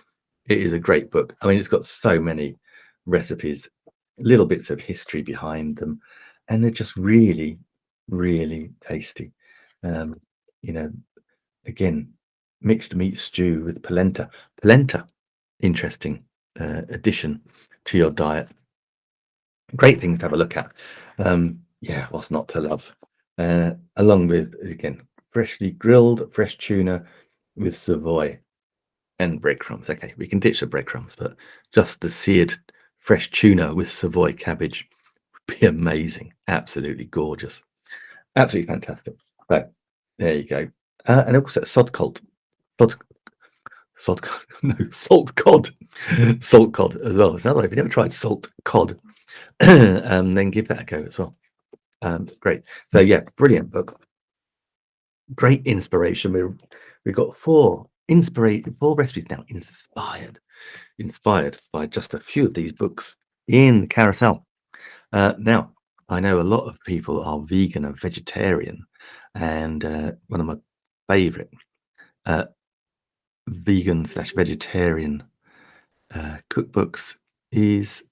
It is a great book. I mean, it's got so many recipes, little bits of history behind them, and they're just really, really tasty. Again, mixed meat stew with polenta. Polenta, interesting addition to your diet. Great things to have a look at. Yeah, what's not to love? Along with, again, freshly grilled fresh tuna with Savoy and breadcrumbs. Okay, we can ditch the breadcrumbs, but just the seared fresh tuna with Savoy cabbage would be amazing. Absolutely gorgeous. Absolutely fantastic. So there you go. And also salt cod. Salt cod. Salt cod as well. It's another one. If you've never tried salt cod, then give that a go as well. Great. So yeah, brilliant book. Great inspiration. We've got four recipes now inspired by just a few of these books in the carousel. Now, I know a lot of people are vegan and vegetarian, and one of my favorite vegan/vegetarian cookbooks is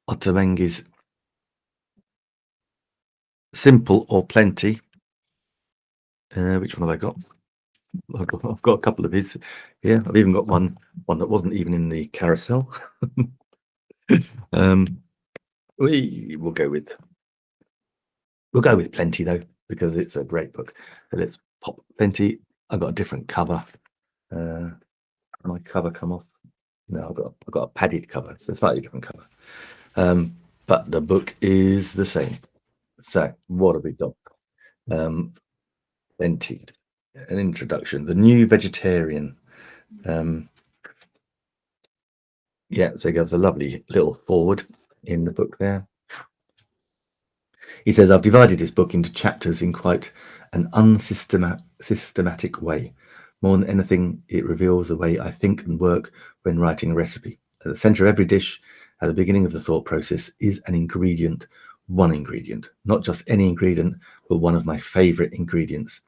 Ottaweng's Simple or Plenty. Which one have I got? I've got a couple of his here. I've even got one that wasn't even in the carousel. We'll go with Plenty though, because it's a great book. So let's pop Plenty. I've got a different cover. My cover come off. No, I've got a padded cover. It's a slightly different cover. but the book is the same. So what have we got? Plenty. An introduction, The New Vegetarian. Yeah, so he gives a lovely little forward in the book there. He says, I've divided his book into chapters in quite an unsystematic way. More than anything, it reveals the way I think and work when writing a recipe. At the center of every dish, at the beginning of the thought process, is an ingredient, one ingredient, not just any ingredient, but one of my favorite ingredients.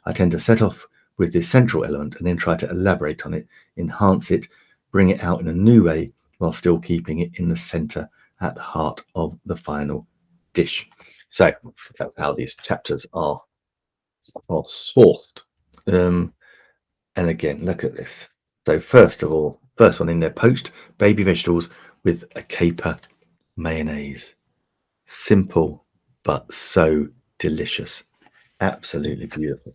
I tend to set off with this central element and then try to elaborate on it, enhance it, bring it out in a new way while still keeping it in the center at the heart of the final dish. So that's how these chapters are sourced. And again, look at this. So first of all, first one in there, poached baby vegetables with a caper mayonnaise. Simple, but so delicious. Absolutely beautiful.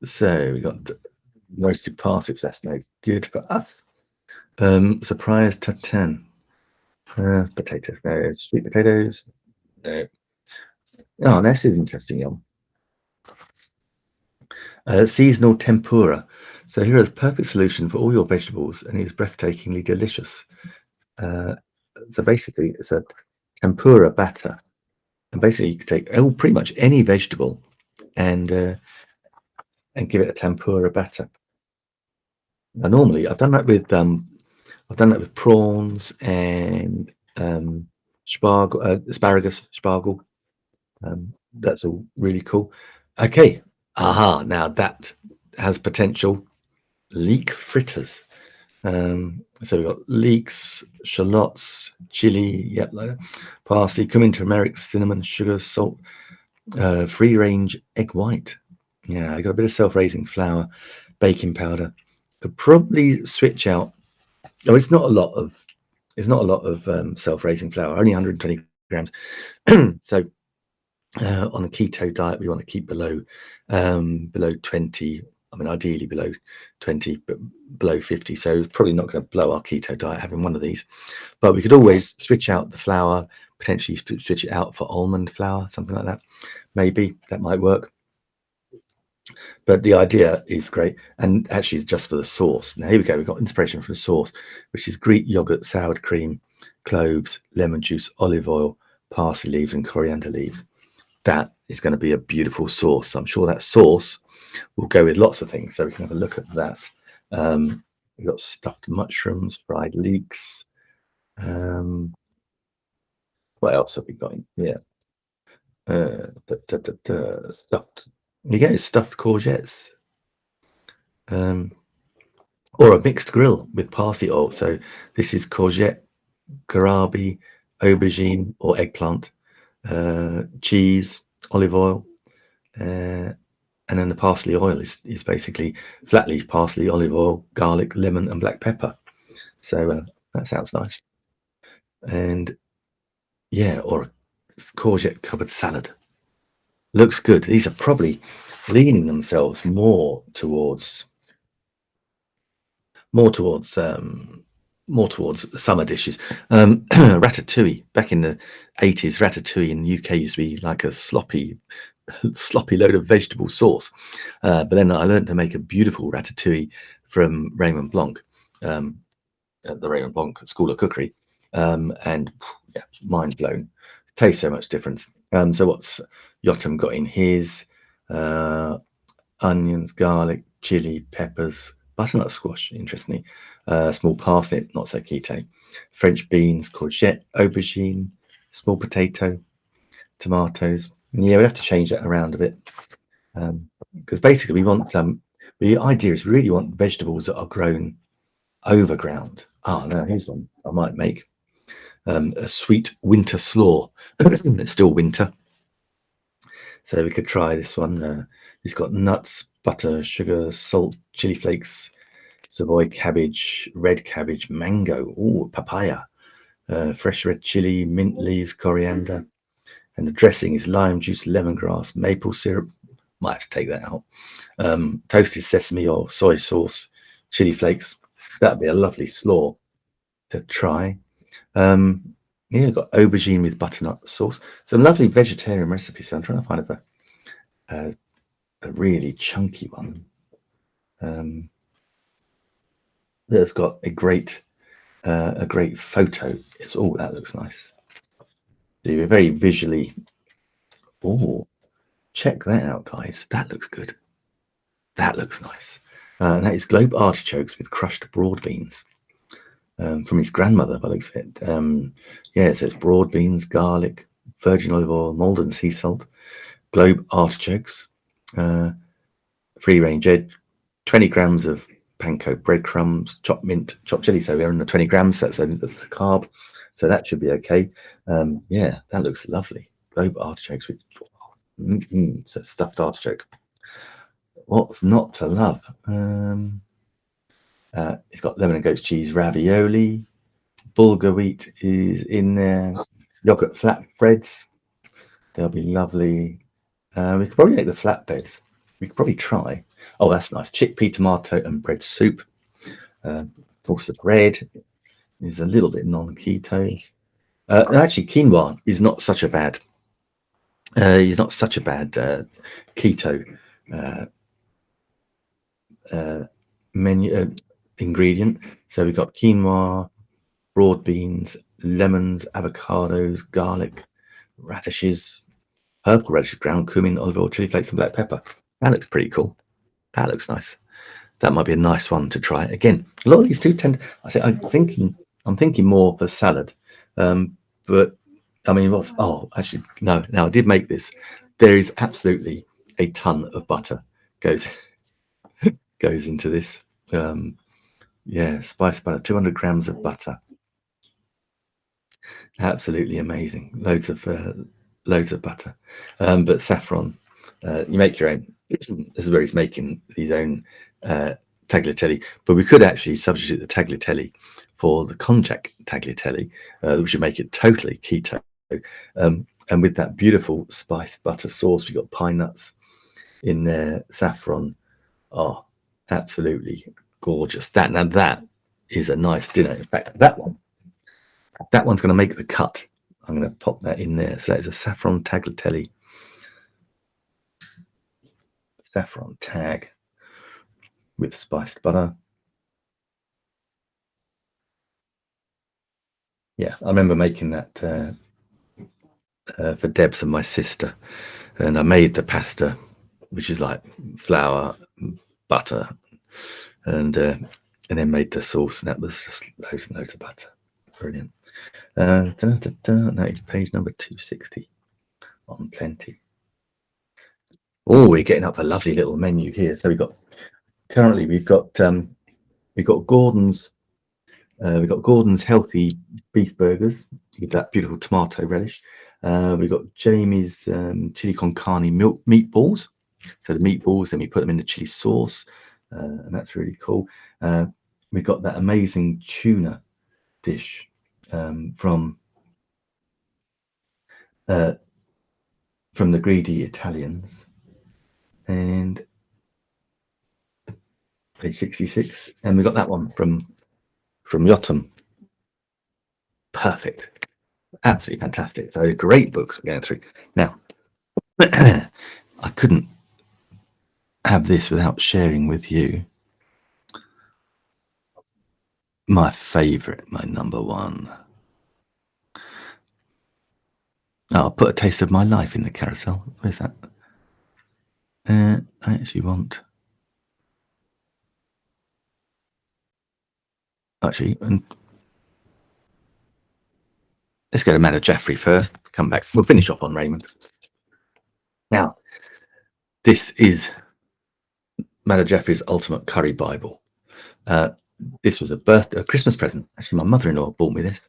So we got roasted parsnips. That's no good for us. Surprise tatin. Potatoes. No. Sweet potatoes. No. Oh, this is interesting, Yum. Seasonal tempura. So here is a perfect solution for all your vegetables, and it is breathtakingly delicious. So basically, it's a tempura batter, and basically you can take pretty much any vegetable and give it a tempura batter. Now, normally I've done that with prawns and asparagus, spargle. That's all really cool. Okay, now that has potential. Leek fritters. So we've got leeks, shallots, chili, parsley, cumin, turmeric, cinnamon, sugar, salt, free range egg white. Yeah, I got a bit of self-raising flour, baking powder. Could probably switch out. No, it's not a lot of self-raising flour, only 120 grams. So on a keto diet, we want to keep below 20. I mean, ideally below 20, but below 50. So it's probably not going to blow our keto diet having one of these. But we could always switch out the flour, potentially switch it out for almond flour, something like that. Maybe that might work. But the idea is great. And actually, just for the sauce. Now, here we go. We've got inspiration from the sauce, which is Greek yogurt, sour cream, cloves, lemon juice, olive oil, parsley leaves, and coriander leaves. That is going to be a beautiful sauce. I'm sure that sauce will go with lots of things, so we can have a look at that. We've got stuffed mushrooms, fried leeks. What else have we got in here? Stuffed courgettes, or a mixed grill with parsley oil. So this is courgette, kohlrabi, aubergine or eggplant, cheese, olive oil, and then the parsley oil is basically flat leaf parsley, olive oil, garlic, lemon, and black pepper. So that sounds nice. And yeah, or a courgette covered salad. Looks good. These are probably leaning themselves more towards summer dishes. Ratatouille. Back in the 80s, ratatouille in the UK used to be like a sloppy load of vegetable sauce. But then I learned to make a beautiful ratatouille from Raymond Blanc at the Raymond Blanc School of Cookery. And yeah, mind blown. Tastes so much different. So what's Yotam got in his? Onions, garlic, chili, peppers, butternut squash, interestingly, small parsnip, not so keto, French beans, courgette, aubergine, small potato, tomatoes. Yeah, we have to change that around a bit, because basically we want the idea is we really want vegetables that are grown over ground. Now here's one I might make. A sweet winter slaw. It's still winter, so we could try this one. It's got nuts, butter, sugar, salt, chili flakes, Savoy cabbage, red cabbage, mango, papaya, fresh red chili, mint leaves, coriander, and the dressing is lime juice, lemongrass, maple syrup. Might have to take that out. Toasted sesame oil, soy sauce, chili flakes. That'd be a lovely slaw to try. Yeah, got aubergine with butternut sauce. Some lovely vegetarian recipes. So I'm trying to find a really chunky one that's got a great photo. It's oh, that looks nice. So you're very visually. Oh, check that out, guys. That looks good. That looks nice. That is globe artichokes with crushed broad beans. From his grandmother, by the looks of it. Yeah, so it's broad beans, garlic, virgin olive oil, Maldon sea salt, globe artichokes, free range egg, 20 grams of panko breadcrumbs, chopped mint, chopped chili. So we're on the 20 grams, so that's the carb. So that should be okay. Yeah, that looks lovely. Globe artichokes with so stuffed artichoke. What's not to love? It's got lemon and goat's cheese ravioli. Bulgur wheat is in there. Yogurt flatbreads. They'll be lovely. We could probably make the flatbreads. We could probably try. Oh, that's nice. Chickpea, tomato, and bread soup. Also, bread is a little bit non-keto. Actually, quinoa is not such a bad. Is not such a bad keto menu ingredient. So we've got quinoa, broad beans, lemons, avocados, garlic, radishes, purple radishes, ground cumin, olive oil, chili flakes, and black pepper. That looks pretty cool. That looks nice. That might be a nice one to try. Again, a lot of these do tend. I'm thinking more for salad, but I mean, what's? Oh, actually, no. Now I did make this. There is absolutely a ton of butter goes into this. Yeah, spice butter, 200 grams of butter. Absolutely amazing. Loads of butter. But saffron, you make your own. This is where he's making his own tagliatelle. But we could actually substitute the tagliatelle for the konjac tagliatelle, which would make it totally keto. And with that beautiful spiced butter sauce, we've got pine nuts in there, saffron. Oh, absolutely gorgeous. Now that is a nice dinner. In fact, that one's going to make the cut. I'm going to pop that in there. So that is a saffron tagliatelle. Saffron tag with spiced butter. Yeah, I remember making that for Debs and my sister, and I made the pasta, which is like flour, butter, and then made the sauce, and that was just loads and loads of butter. Brilliant. That is page number 260 on Plenty. Oh, we're getting up a lovely little menu here. So we've got Gordon's. We've got Gordon's healthy beef burgers with that beautiful tomato relish. We've got Jamie's chili con carne meatballs. So the meatballs, then we put them in the chili sauce, and that's really cool. We've got that amazing tuna dish from the Greedy Italians, and page 66, and we got that one from Yotam. Perfect, absolutely fantastic. So great books we're going through now. I couldn't have this without sharing with you my favorite, my number one. I'll put A Taste of My Life in the carousel. Where's that? I actually want. Actually, and let's go to Madder Jaffrey first. Come back. We'll finish off on Raymond. Now, this is Madder Jaffrey's Ultimate Curry Bible. This was a Christmas present. Actually, my mother-in-law bought me this.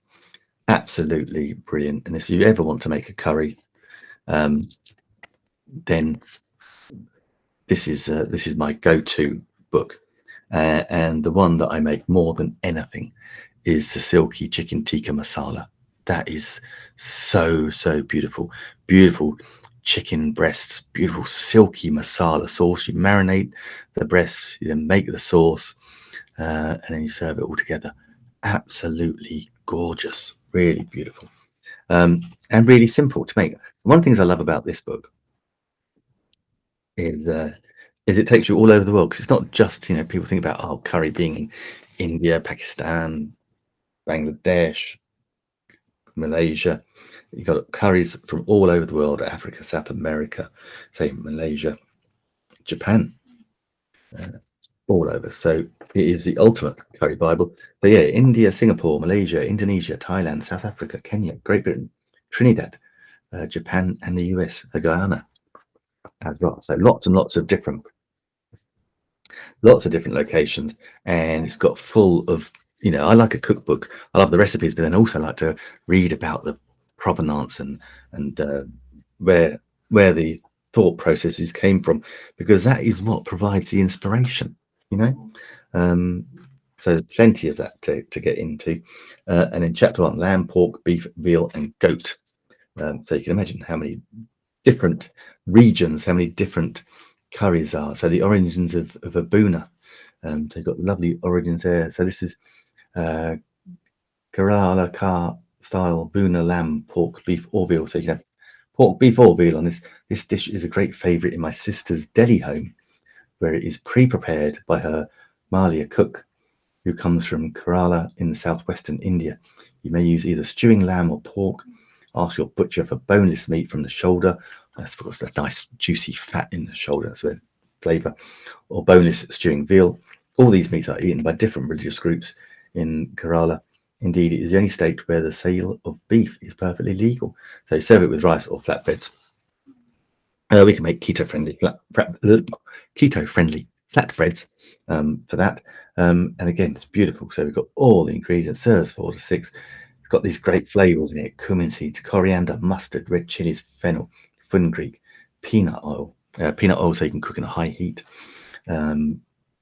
Absolutely brilliant. And if you ever want to make a curry, then this is my go-to book. And the one that I make more than anything is the Silky Chicken Tikka Masala. That is so beautiful. Beautiful chicken breasts, beautiful silky masala sauce. You marinate the breasts, you then make the sauce, and then you serve it all together. Absolutely gorgeous. Really beautiful, and really simple to make. One of the things I love about this book is it takes you all over the world, because it's not just, you know, people think about, oh, curry being in India, Pakistan, Bangladesh, Malaysia. You've got curries from all over the world: Africa, South America, say Malaysia, Japan, all over. So it is the ultimate curry Bible. So yeah, India, Singapore, Malaysia, Indonesia, Thailand, South Africa, Kenya, Great Britain, Trinidad, Japan, and the US, Guyana as well. So lots and lots of different locations, and it's got full of, you know, I like a cookbook. I love the recipes, but then also like to read about the provenance and where the thought processes came from, because that is what provides the inspiration, you know. So plenty of that to get into. And in chapter 1, lamb, pork, beef, veal, and goat. So you can imagine how many different regions, how many different curries are. So the origins of Abuna. So you've got lovely origins there. So this is Kerala Kar style Buna lamb, pork, beef, or veal. So you can have pork, beef, or veal on this. This dish is a great favourite in my sister's Delhi home, where it is pre-prepared by her Malia cook, who comes from Kerala in the southwestern India. You may use either stewing lamb or pork. Ask your butcher for boneless meat from the shoulder. That's, of course, the nice juicy fat in the shoulder, that's the flavour. Or boneless stewing veal. All these meats are eaten by different religious groups in Kerala. Indeed, it is the only state where the sale of beef is perfectly legal. So serve it with rice or flatbreads. We can make keto-friendly flatbreads for that. And again, it's beautiful. So we've got all the ingredients. Serves 4 to 6. It's got these great flavors in it: cumin seeds, coriander, mustard, red chilies, fennel, fenugreek, peanut oil. Peanut oil, so you can cook in a high heat.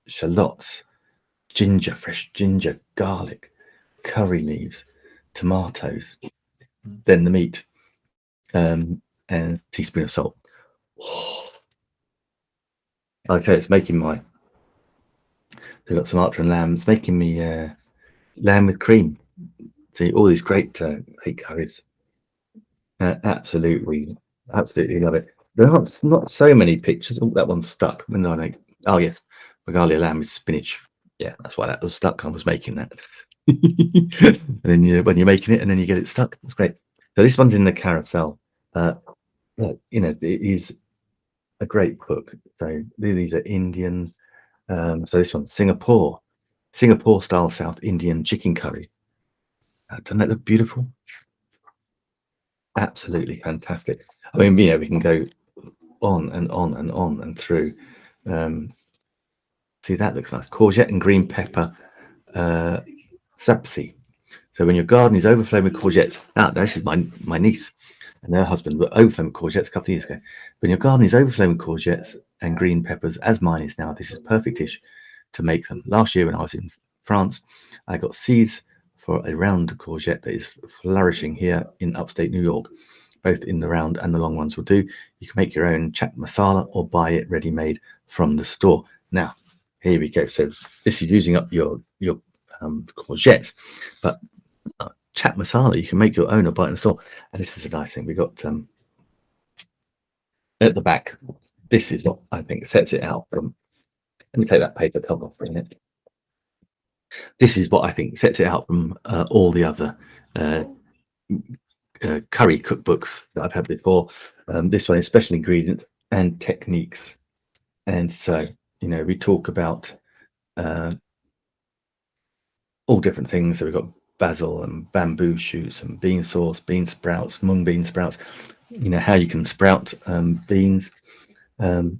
Shallots, ginger, fresh ginger, garlic, curry leaves, tomatoes, then the meat, and a teaspoon of salt. Okay, it's making my. We've got Sumatra and lamb. It's making me lamb with cream. See, all these great curries. Absolutely love it. There are not so many pictures. Oh, that one's stuck. When did I make? Oh yes, Magalia lamb with spinach. Yeah, that's why that was stuck. I was making that. And then when you're making it, and then you get it stuck. That's great. So this one's in the carousel. You know, it is a great book. So these are Indian. So this one's Singapore style South Indian chicken curry. Doesn't that look beautiful? Absolutely fantastic. I mean, you know, we can go on and on and on and through. See, that looks nice. Courgette and green pepper sapsi. So when your garden is overflowing with courgettes, this is my niece and their husband were overflowing with courgettes a couple of years ago. When your garden is overflowing with courgettes and green peppers, as mine is now, this is a perfect dish to make them. Last year when I was in France, I got seeds for a round courgette that is flourishing here in upstate New York. Both in the round and the long ones will do. You can make your own chaat masala or buy it ready-made from the store. Now, here we go. So this is using up your courgettes, but chaat masala you can make your own or buy it in the store. And this is a nice thing. We got at the back. This is what I think sets it out from. Let me take that paper cover off for a minute. This is what I think sets it out from all the other curry cookbooks that I've had before. This one is special ingredients and techniques. And so, you know, we talk about all different things. So we've got basil and bamboo shoots and bean sauce, bean sprouts, mung bean sprouts, you know, how you can sprout beans. But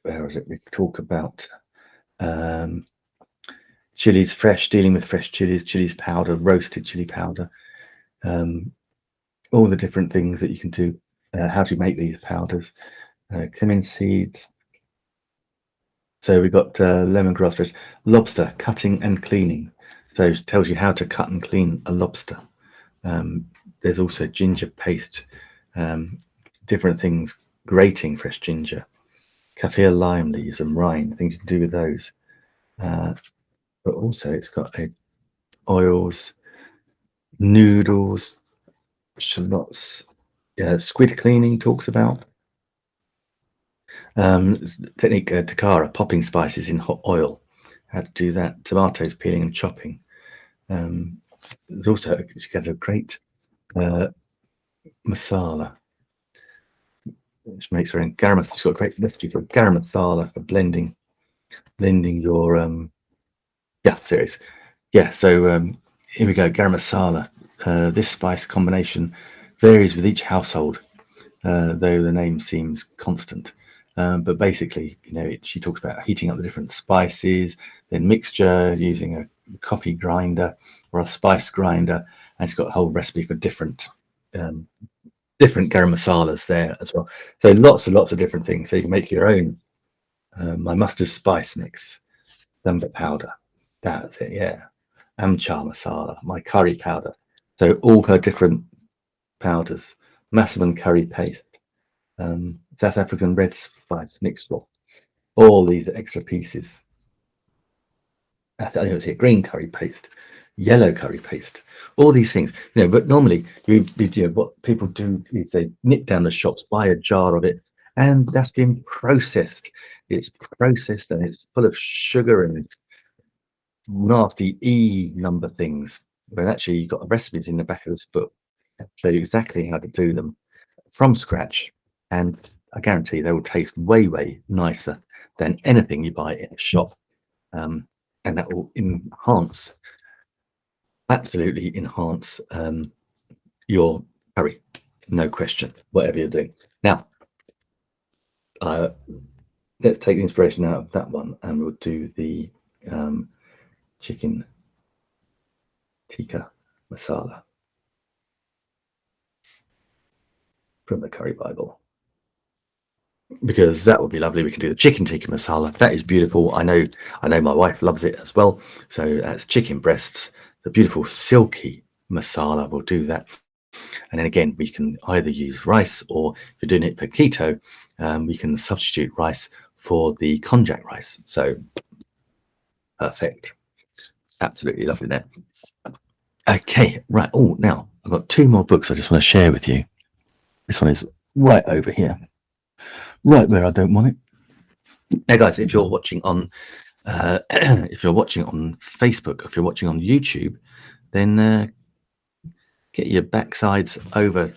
where is it? We talk about chilies fresh, dealing with fresh chilies powder, roasted chili powder, all the different things that you can do, how to make these powders, cumin seeds. So we've got lemongrass fresh, lobster cutting and cleaning. So it tells you how to cut and clean a lobster. There's also ginger paste, different things, grating fresh ginger, kaffir lime leaves and rind, things you can do with those. But also it's got a oils, noodles, shallots, squid cleaning talks about. Technique Takara, popping spices in hot oil. How to do that. Tomatoes peeling and chopping. There's also, you get a great masala, which makes her own garam. It's got a great recipe for garam masala for blending your series. So here we go. Garam masala. This spice combination varies with each household, though the name seems constant. But basically, she talks about heating up the different spices, then mixture using a coffee grinder or a spice grinder, and she's got a whole recipe for different garam masalas there as well. So lots and lots of different things. So you can make your own. My mustard spice mix, Thamba powder. That's it, yeah. Amchar masala, my curry powder. So all her different powders. Massaman curry paste. South African red spice mixture. All these extra pieces. I think it was here, green curry paste, yellow curry paste, all these things. But normally what people do is they nip down the shops, buy a jar of it, and that's been processed. It's processed and it's full of sugar and nasty E number things. But actually, you've got recipes in the back of this book that show you exactly how to do them from scratch, and I guarantee they will taste way, way nicer than anything you buy in a shop. And that will absolutely enhance your curry, no question, whatever you're doing. Now, let's take the inspiration out of that one, and we'll do the chicken tikka masala from the Curry Bible, because that would be lovely. We can do the chicken tikka masala. That is beautiful. I know my wife loves it as well. So that's chicken breasts, the beautiful silky masala. We'll do that. And then again, we can either use rice, or if you're doing it for keto, we can substitute rice for the konjac rice. So perfect. Absolutely lovely there. Okay, right. Oh, now I've got two more books I just want to share with you. This one is right over here, right where I don't want it. Now, guys, if you're watching on Facebook, if you're watching on YouTube, then get your backsides over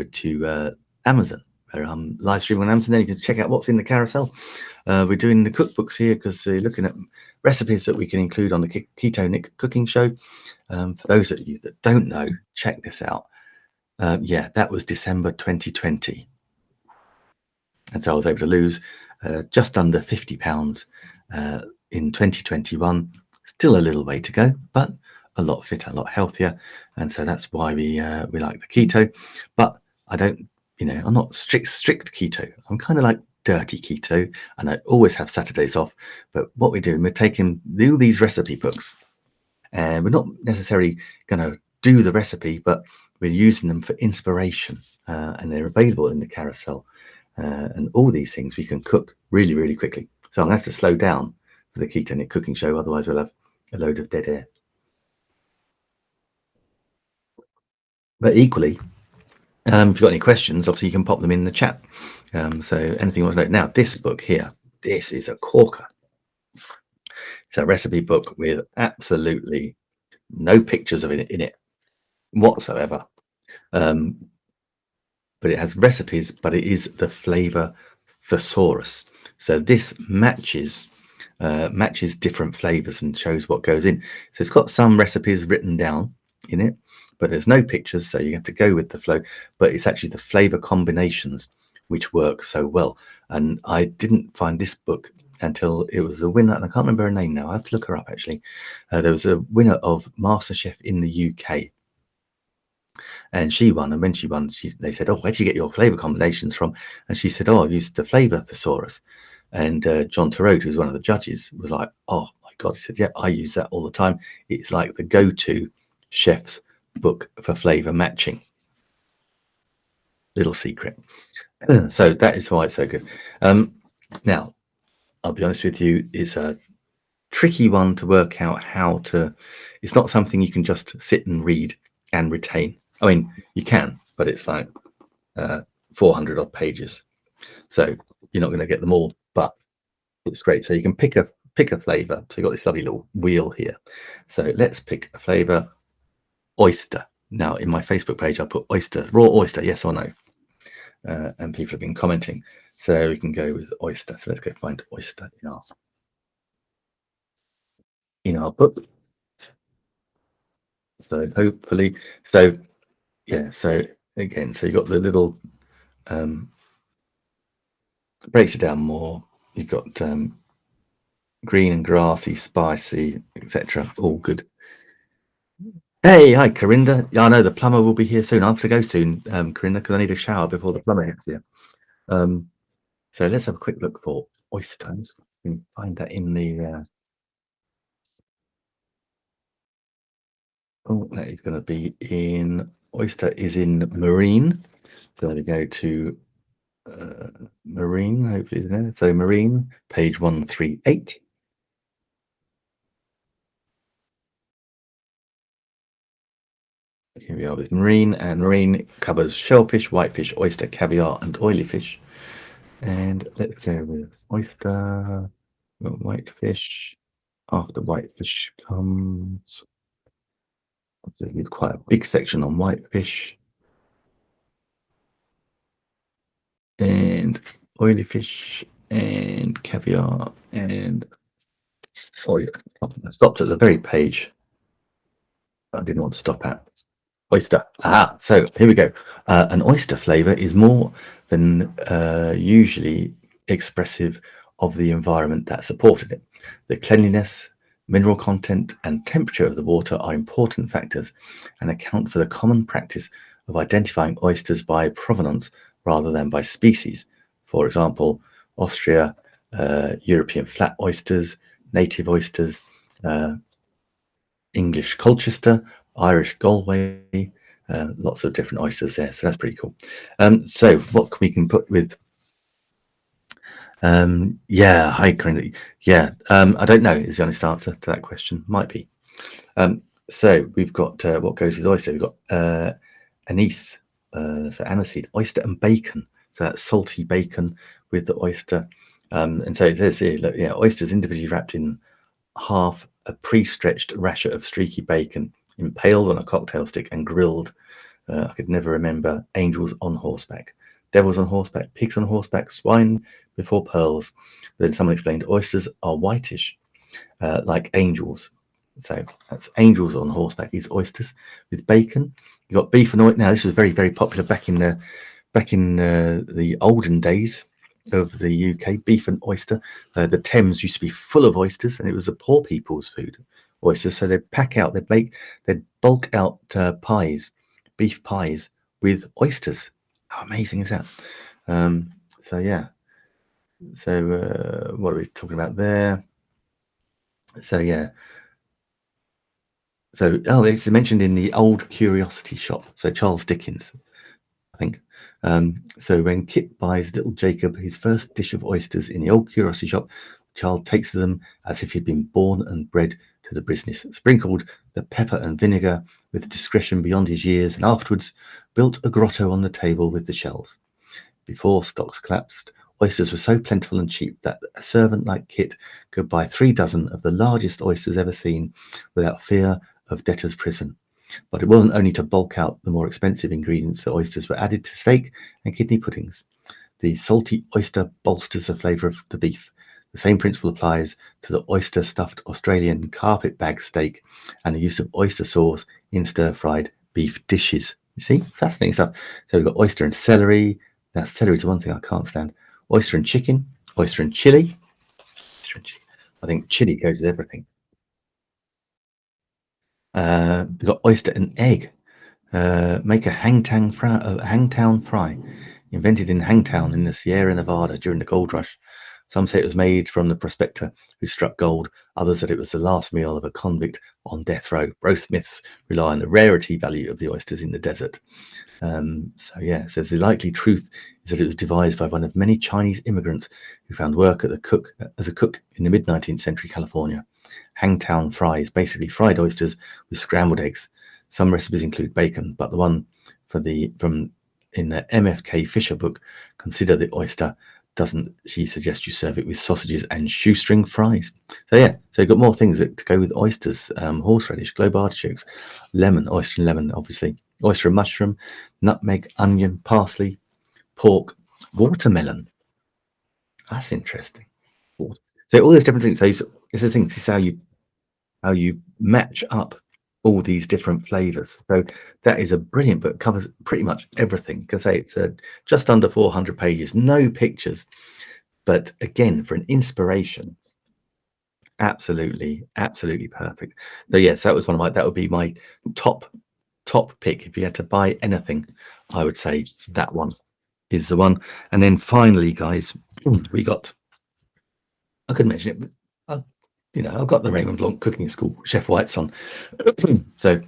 to Amazon, where I'm live streaming on Amazon. Then you can check out what's in the carousel. We're doing the cookbooks here because we're looking at recipes that we can include on the Keto Nick cooking show. For those of you that don't know, check this out. That was December 2020, and so I was able to lose just under 50 pounds in 2021. Still a little way to go, but a lot fitter, a lot healthier, and so that's why we like the keto. But I don't, I'm not strict keto. I'm kind of like dirty keto, and I always have Saturdays off. But what we're doing, we're taking all these recipe books, and we're not necessarily going to do the recipe, but we're using them for inspiration, and they're available in the carousel. And all these things we can cook really, really quickly. So I'm going to have to slow down for the Keto Nick cooking show, otherwise we'll have a load of dead air. But equally, if you've got any questions, obviously you can pop them in the chat. So anything you want to know. Now, this book here, this is a corker. It's a recipe book with absolutely no pictures of it in it whatsoever. But it has recipes, but it is the flavor thesaurus. So this matches different flavors and shows what goes in. So it's got some recipes written down in it, but there's no pictures, so you have to go with the flow. But it's actually the flavor combinations which work so well. And I didn't find this book until it was a winner, and I can't remember her name now. I have to look her up actually. There was a winner of MasterChef in the UK. And she won, and when she won, they said, "Oh, where do you get your flavor combinations from?" And she said, "Oh, I've used the flavor thesaurus." And John Turode, who's one of the judges, was like, "Oh my God!" He said, "Yeah, I use that all the time. It's like the go-to chef's book for flavor matching." Little secret. So that is why it's so good. Now, I'll be honest with you, it's a tricky one to work out how to. It's not something you can just sit and read and retain. I mean, you can, but it's like 400 odd pages, so you're not going to get them all. But it's great. So you can pick a flavor. So you've got this lovely little wheel here. So let's pick a flavor. Oyster. Now in my Facebook page, I put oyster, raw oyster, yes or no, and people have been commenting. So we can go with oyster. So let's go find oyster in our book. So hopefully, so yeah. So again, so you got the little breaks it down more. You've got green and grassy, spicy, etc. All good. Hey, hi, Corinda. Yeah, I know the plumber will be here soon. I have to go soon, Corinda, because I need a shower before the plumber gets here. So let's have a quick look for oysters. You can find that in the. Oh, that is going to be in. Oyster is in marine. So let me go to marine. Hopefully, it's there. So marine, page 138. Here we are with marine, and marine covers shellfish, whitefish, oyster, caviar, and oily fish. And let's go with oyster, whitefish. After whitefish comes, there's quite a big section on whitefish and oily fish and caviar and oil. I stopped at the very page I didn't want to stop at. Oyster. So here we go. An oyster flavor is more than usually expressive of the environment that supported it. The cleanliness, mineral content, and temperature of the water are important factors and account for the common practice of identifying oysters by provenance rather than by species. For example, Austria, European flat oysters, native oysters, English Colchester, Irish Galway, lots of different oysters there, so that's pretty cool. So what we can put with yeah, hi Corinne. Yeah, I don't know is the honest answer to that question. Might be. So we've got what goes with oyster. We've got anise, so aniseed, oyster and bacon. So that's salty bacon with the oyster. And so it says here, look, yeah, oysters individually wrapped in half a pre-stretched rasher of streaky bacon, impaled on a cocktail stick and grilled. I could never remember angels on horseback, devils on horseback, pigs on horseback, swine before pearls. Then someone explained oysters are whitish, like angels. So that's angels on horseback is oysters with bacon. You got beef and oyster. Now this was very, very popular back in the olden days of the UK. Beef and oyster. The Thames used to be full of oysters, and it was the poor people's food. Oysters. So they'd they'd bulk out pies, beef pies with oysters. How amazing is that? So yeah. So what are we talking about there? So yeah. So it's mentioned in the Old Curiosity Shop. So Charles Dickens, I think. So when Kit buys little Jacob his first dish of oysters in the Old Curiosity Shop, the child takes to them as if he'd been born and bred to the business, sprinkled the pepper and vinegar with discretion beyond his years, and afterwards built a grotto on the table with the shells. Before stocks collapsed, oysters were so plentiful and cheap that a servant like Kit could buy 3 dozen of the largest oysters ever seen without fear of debtor's prison. But it wasn't only to bulk out the more expensive ingredients that oysters were added to steak and kidney puddings. The salty oyster bolsters the flavour of the beef. The same principle applies to the oyster-stuffed Australian carpet bag steak and the use of oyster sauce in stir-fried beef dishes. You see, fascinating stuff. So we've got oyster and celery. Now, celery is one thing I can't stand. Oyster and chicken, oyster and chili. I think chili goes with everything. We've got oyster and egg. Make a hangtown fry, invented in Hangtown in the Sierra Nevada during the gold rush. Some say it was made from the prospector who struck gold. Others that it was the last meal of a convict on death row. Both myths rely on the rarity value of the oysters in the desert. So yeah, it says the likely truth is that it was devised by one of many Chinese immigrants who found work as a cook in the mid-19th century California. Hangtown fries, basically fried oysters with scrambled eggs. Some recipes include bacon, but the one in the MFK Fisher book, Consider the Oyster, doesn't. She suggests you serve it with sausages and shoestring fries. So yeah, so you've got more things to go with oysters: horseradish, globe artichokes, lemon, oyster and lemon, obviously, oyster and mushroom, nutmeg, onion, parsley, pork, watermelon. That's interesting. So all those different things. So it's the thing. This is how you match up all these different flavors. So that is a brilliant book. Covers pretty much everything. Because say it's just under 400 pages, no pictures, but again for an inspiration, absolutely perfect. So yes, that would be my top pick. If you had to buy anything, I would say that one is the one. And then finally, guys, we got, I couldn't mention it, but I've got the Raymond Blanc Cooking School Chef White's on. So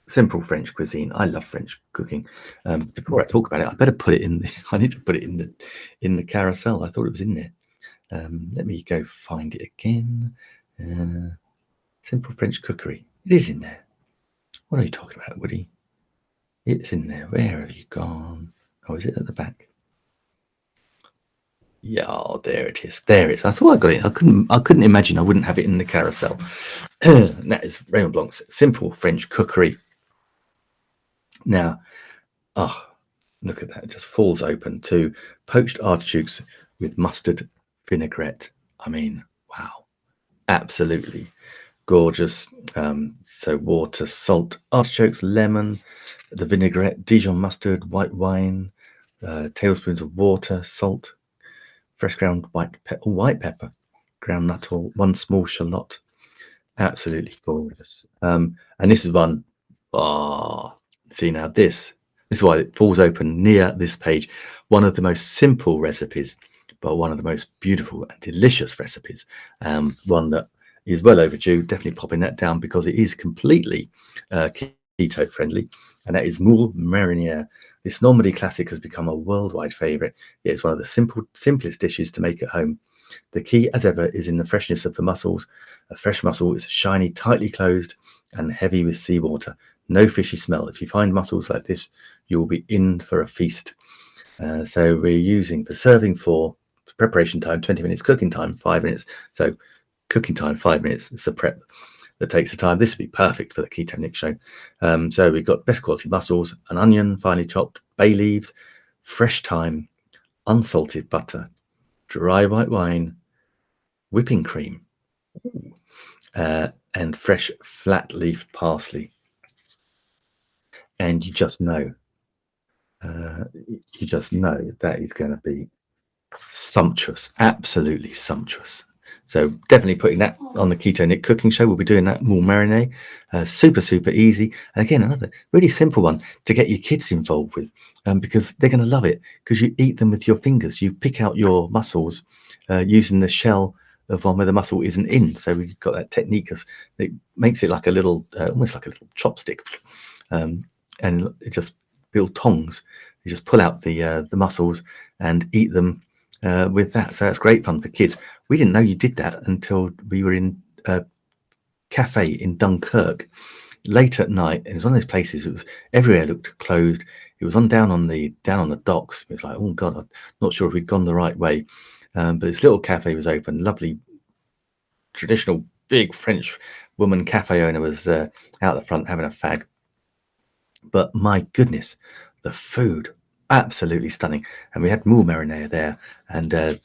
simple French cuisine. I love French cooking. Before I talk about it, I better put it in the, I need to put it in the carousel. I thought it was in there. Let me go find it again. Simple French cookery. It is in there. What are you talking about, Woody? It's in there. Where have you gone? Oh, is it at the back? Yeah, oh, there it is. There it is. I thought I got it. I couldn't imagine I wouldn't have it in the carousel. And that is Raymond Blanc's Simple French Cookery. Now, oh, look at that. It just falls open to poached artichokes with mustard vinaigrette. I mean, wow. Absolutely gorgeous. So water, salt, artichokes, lemon, the vinaigrette, Dijon mustard, white wine, tablespoons of water, salt, fresh ground white pepper, ground nut, or one small shallot. Absolutely gorgeous. And this is one. See now this is why it falls open near this page. One of the most simple recipes, but one of the most beautiful and delicious recipes. One that is well overdue. Definitely popping that down because it is completely keto friendly, and that is moule marinière. This Normandy classic has become a worldwide favorite. It's one of the simplest dishes to make at home. The key, as ever, is in the freshness of the mussels. A fresh mussel is shiny, tightly closed, and heavy with seawater. No fishy smell. If you find mussels like this, you will be in for a feast. So we're using the serving for preparation time 20 minutes, cooking time 5 minutes. So cooking time 5 minutes. It's a prep that takes the time. This would be perfect for the Keto Nick show. So we've got best quality mussels, an onion finely chopped, bay leaves, fresh thyme, unsalted butter, dry white wine, whipping cream, and fresh flat leaf parsley. And you just know that is going to be sumptuous, absolutely sumptuous. So definitely putting that on the Keto Nick cooking show. We'll be doing that moule marinière. Super easy. And again, another really simple one to get your kids involved with, because they're going to love it, because you eat them with your fingers. You pick out your mussels using the shell of one where the mussel isn't in. So we've got that technique, because it makes it like a little, almost like a little chopstick, and it just little tongs. You just pull out the mussels and eat them with that. So that's great fun for kids. We didn't know you did that until we were in a cafe in Dunkirk late at night. It was one of those places. It was everywhere looked closed. It was down on the docks. It was like, oh god, I'm not sure if we'd gone the right way. But this little cafe was open. Lovely, traditional, big French woman cafe owner was out the front having a fag. But my goodness, the food, absolutely stunning. And we had moule marinière there, and the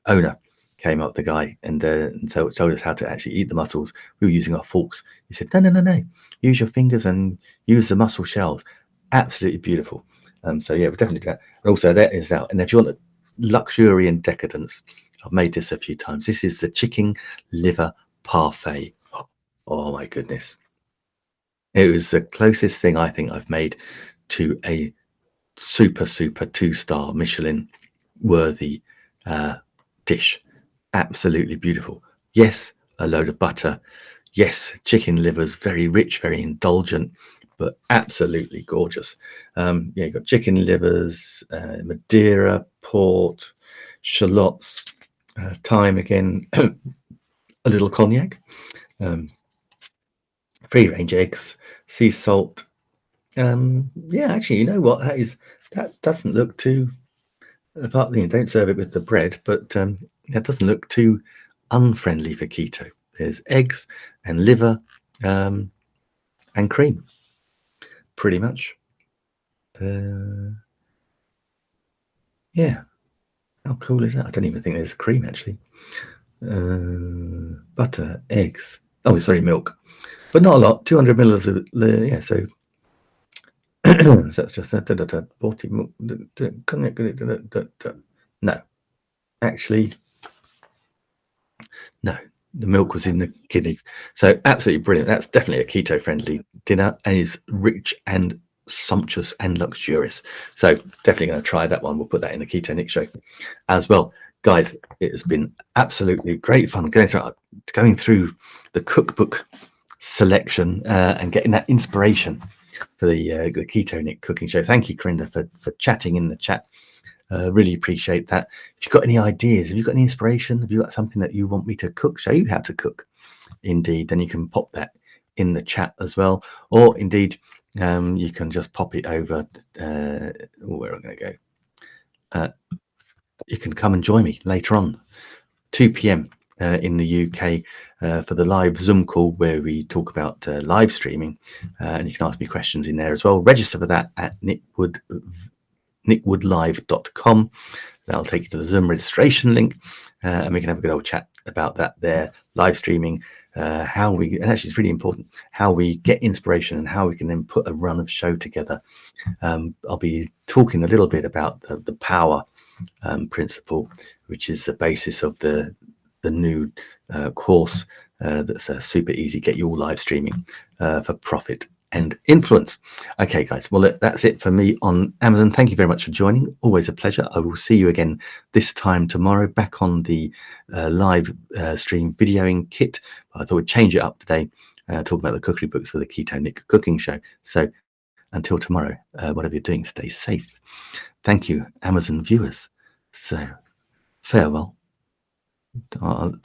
owner came up, the guy, and so told us how to actually eat the mussels. We were using our forks. He said, no, use your fingers and use the mussel shells. Absolutely beautiful. So yeah, we'll definitely do that. And also that is out. And if you want luxury and decadence, I've made this a few times. This is the chicken liver parfait. Oh my goodness. It was the closest thing I think I've made to a super 2-star Michelin worthy dish. Absolutely beautiful. Yes, a load of butter. Yes, chicken livers, very rich, very indulgent, but absolutely gorgeous. Yeah, you've got chicken livers, Madeira, port, shallots, thyme again, a little cognac, free range eggs, sea salt. Yeah, actually, you know what? That doesn't look too. Partly, don't serve it with the bread, but that doesn't look too unfriendly for keto. There's eggs and liver and cream, pretty much. Yeah, how cool is that? I don't even think there's cream actually. Butter, eggs. Oh, sorry, milk, but not a lot. 200 milliliters of yeah. So that's just 40. No, actually, no. The milk was in the kidneys. So absolutely brilliant. That's definitely a keto friendly dinner and is rich and sumptuous and luxurious. So definitely going to try that one. We'll put that in the Keto Nick show as well. Guys, it has been absolutely great fun going through the cookbook selection and getting that inspiration for the Keto Nick cooking show. Thank you, Corinda, for chatting in the chat. Really appreciate that. If you've got any ideas, have you got any inspiration, have you got something that you want me to cook, show you how to cook, indeed, then you can pop that in the chat as well, or indeed you can just pop it over where I'm going to go. You can come and join me later on 2 p.m. In the UK for the live Zoom call where we talk about live streaming, and you can ask me questions in there as well. Register for that at nickwoodlive.com. That'll take you to the Zoom registration link, and we can have a good old chat about that there, live streaming, how we, and actually it's really important, how we get inspiration and how we can then put a run of show together. I'll be talking a little bit about the power principle, which is the basis of the new course that's super easy, get you all live streaming for profit and influence. Okay, guys, well, that's it for me on Amazon. Thank you very much for joining. Always a pleasure. I will see you again this time tomorrow, back on the live stream videoing kit. I thought we'd change it up today, talk about the cookery books for the Keto Nick cooking show. So until tomorrow, whatever you're doing, stay safe. Thank you, Amazon viewers. So farewell.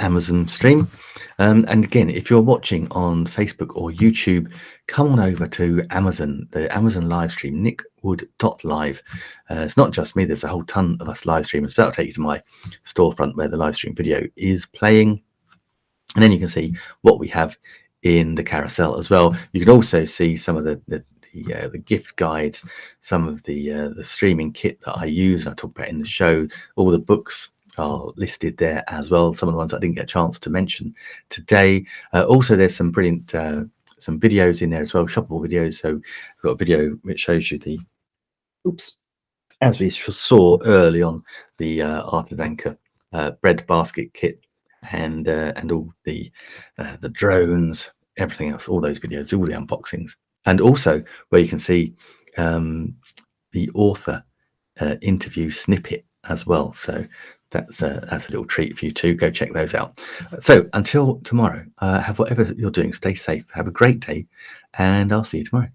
Amazon stream, and again, if you're watching on Facebook or YouTube, come on over to Amazon, the Amazon live stream, nickwood.live. It's not just me, there's a whole ton of us live streamers, but I'll take you to my storefront where the live stream video is playing, and then you can see what we have in the carousel as well. You can also see some of the gift guides, some of the streaming kit that I use, I talk about in the show. All the books are listed there as well, some of the ones I didn't get a chance to mention today. Also, there's some brilliant some videos in there as well, shoppable videos. So I've got a video which shows you the as we saw early on, the Artisanca bread basket kit, and all the drones, everything else, all those videos, all the unboxings, and also where you can see the author interview snippet as well. So that's a little treat for you too. Go check those out. So until tomorrow, have whatever you're doing, stay safe, have a great day, and I'll see you tomorrow.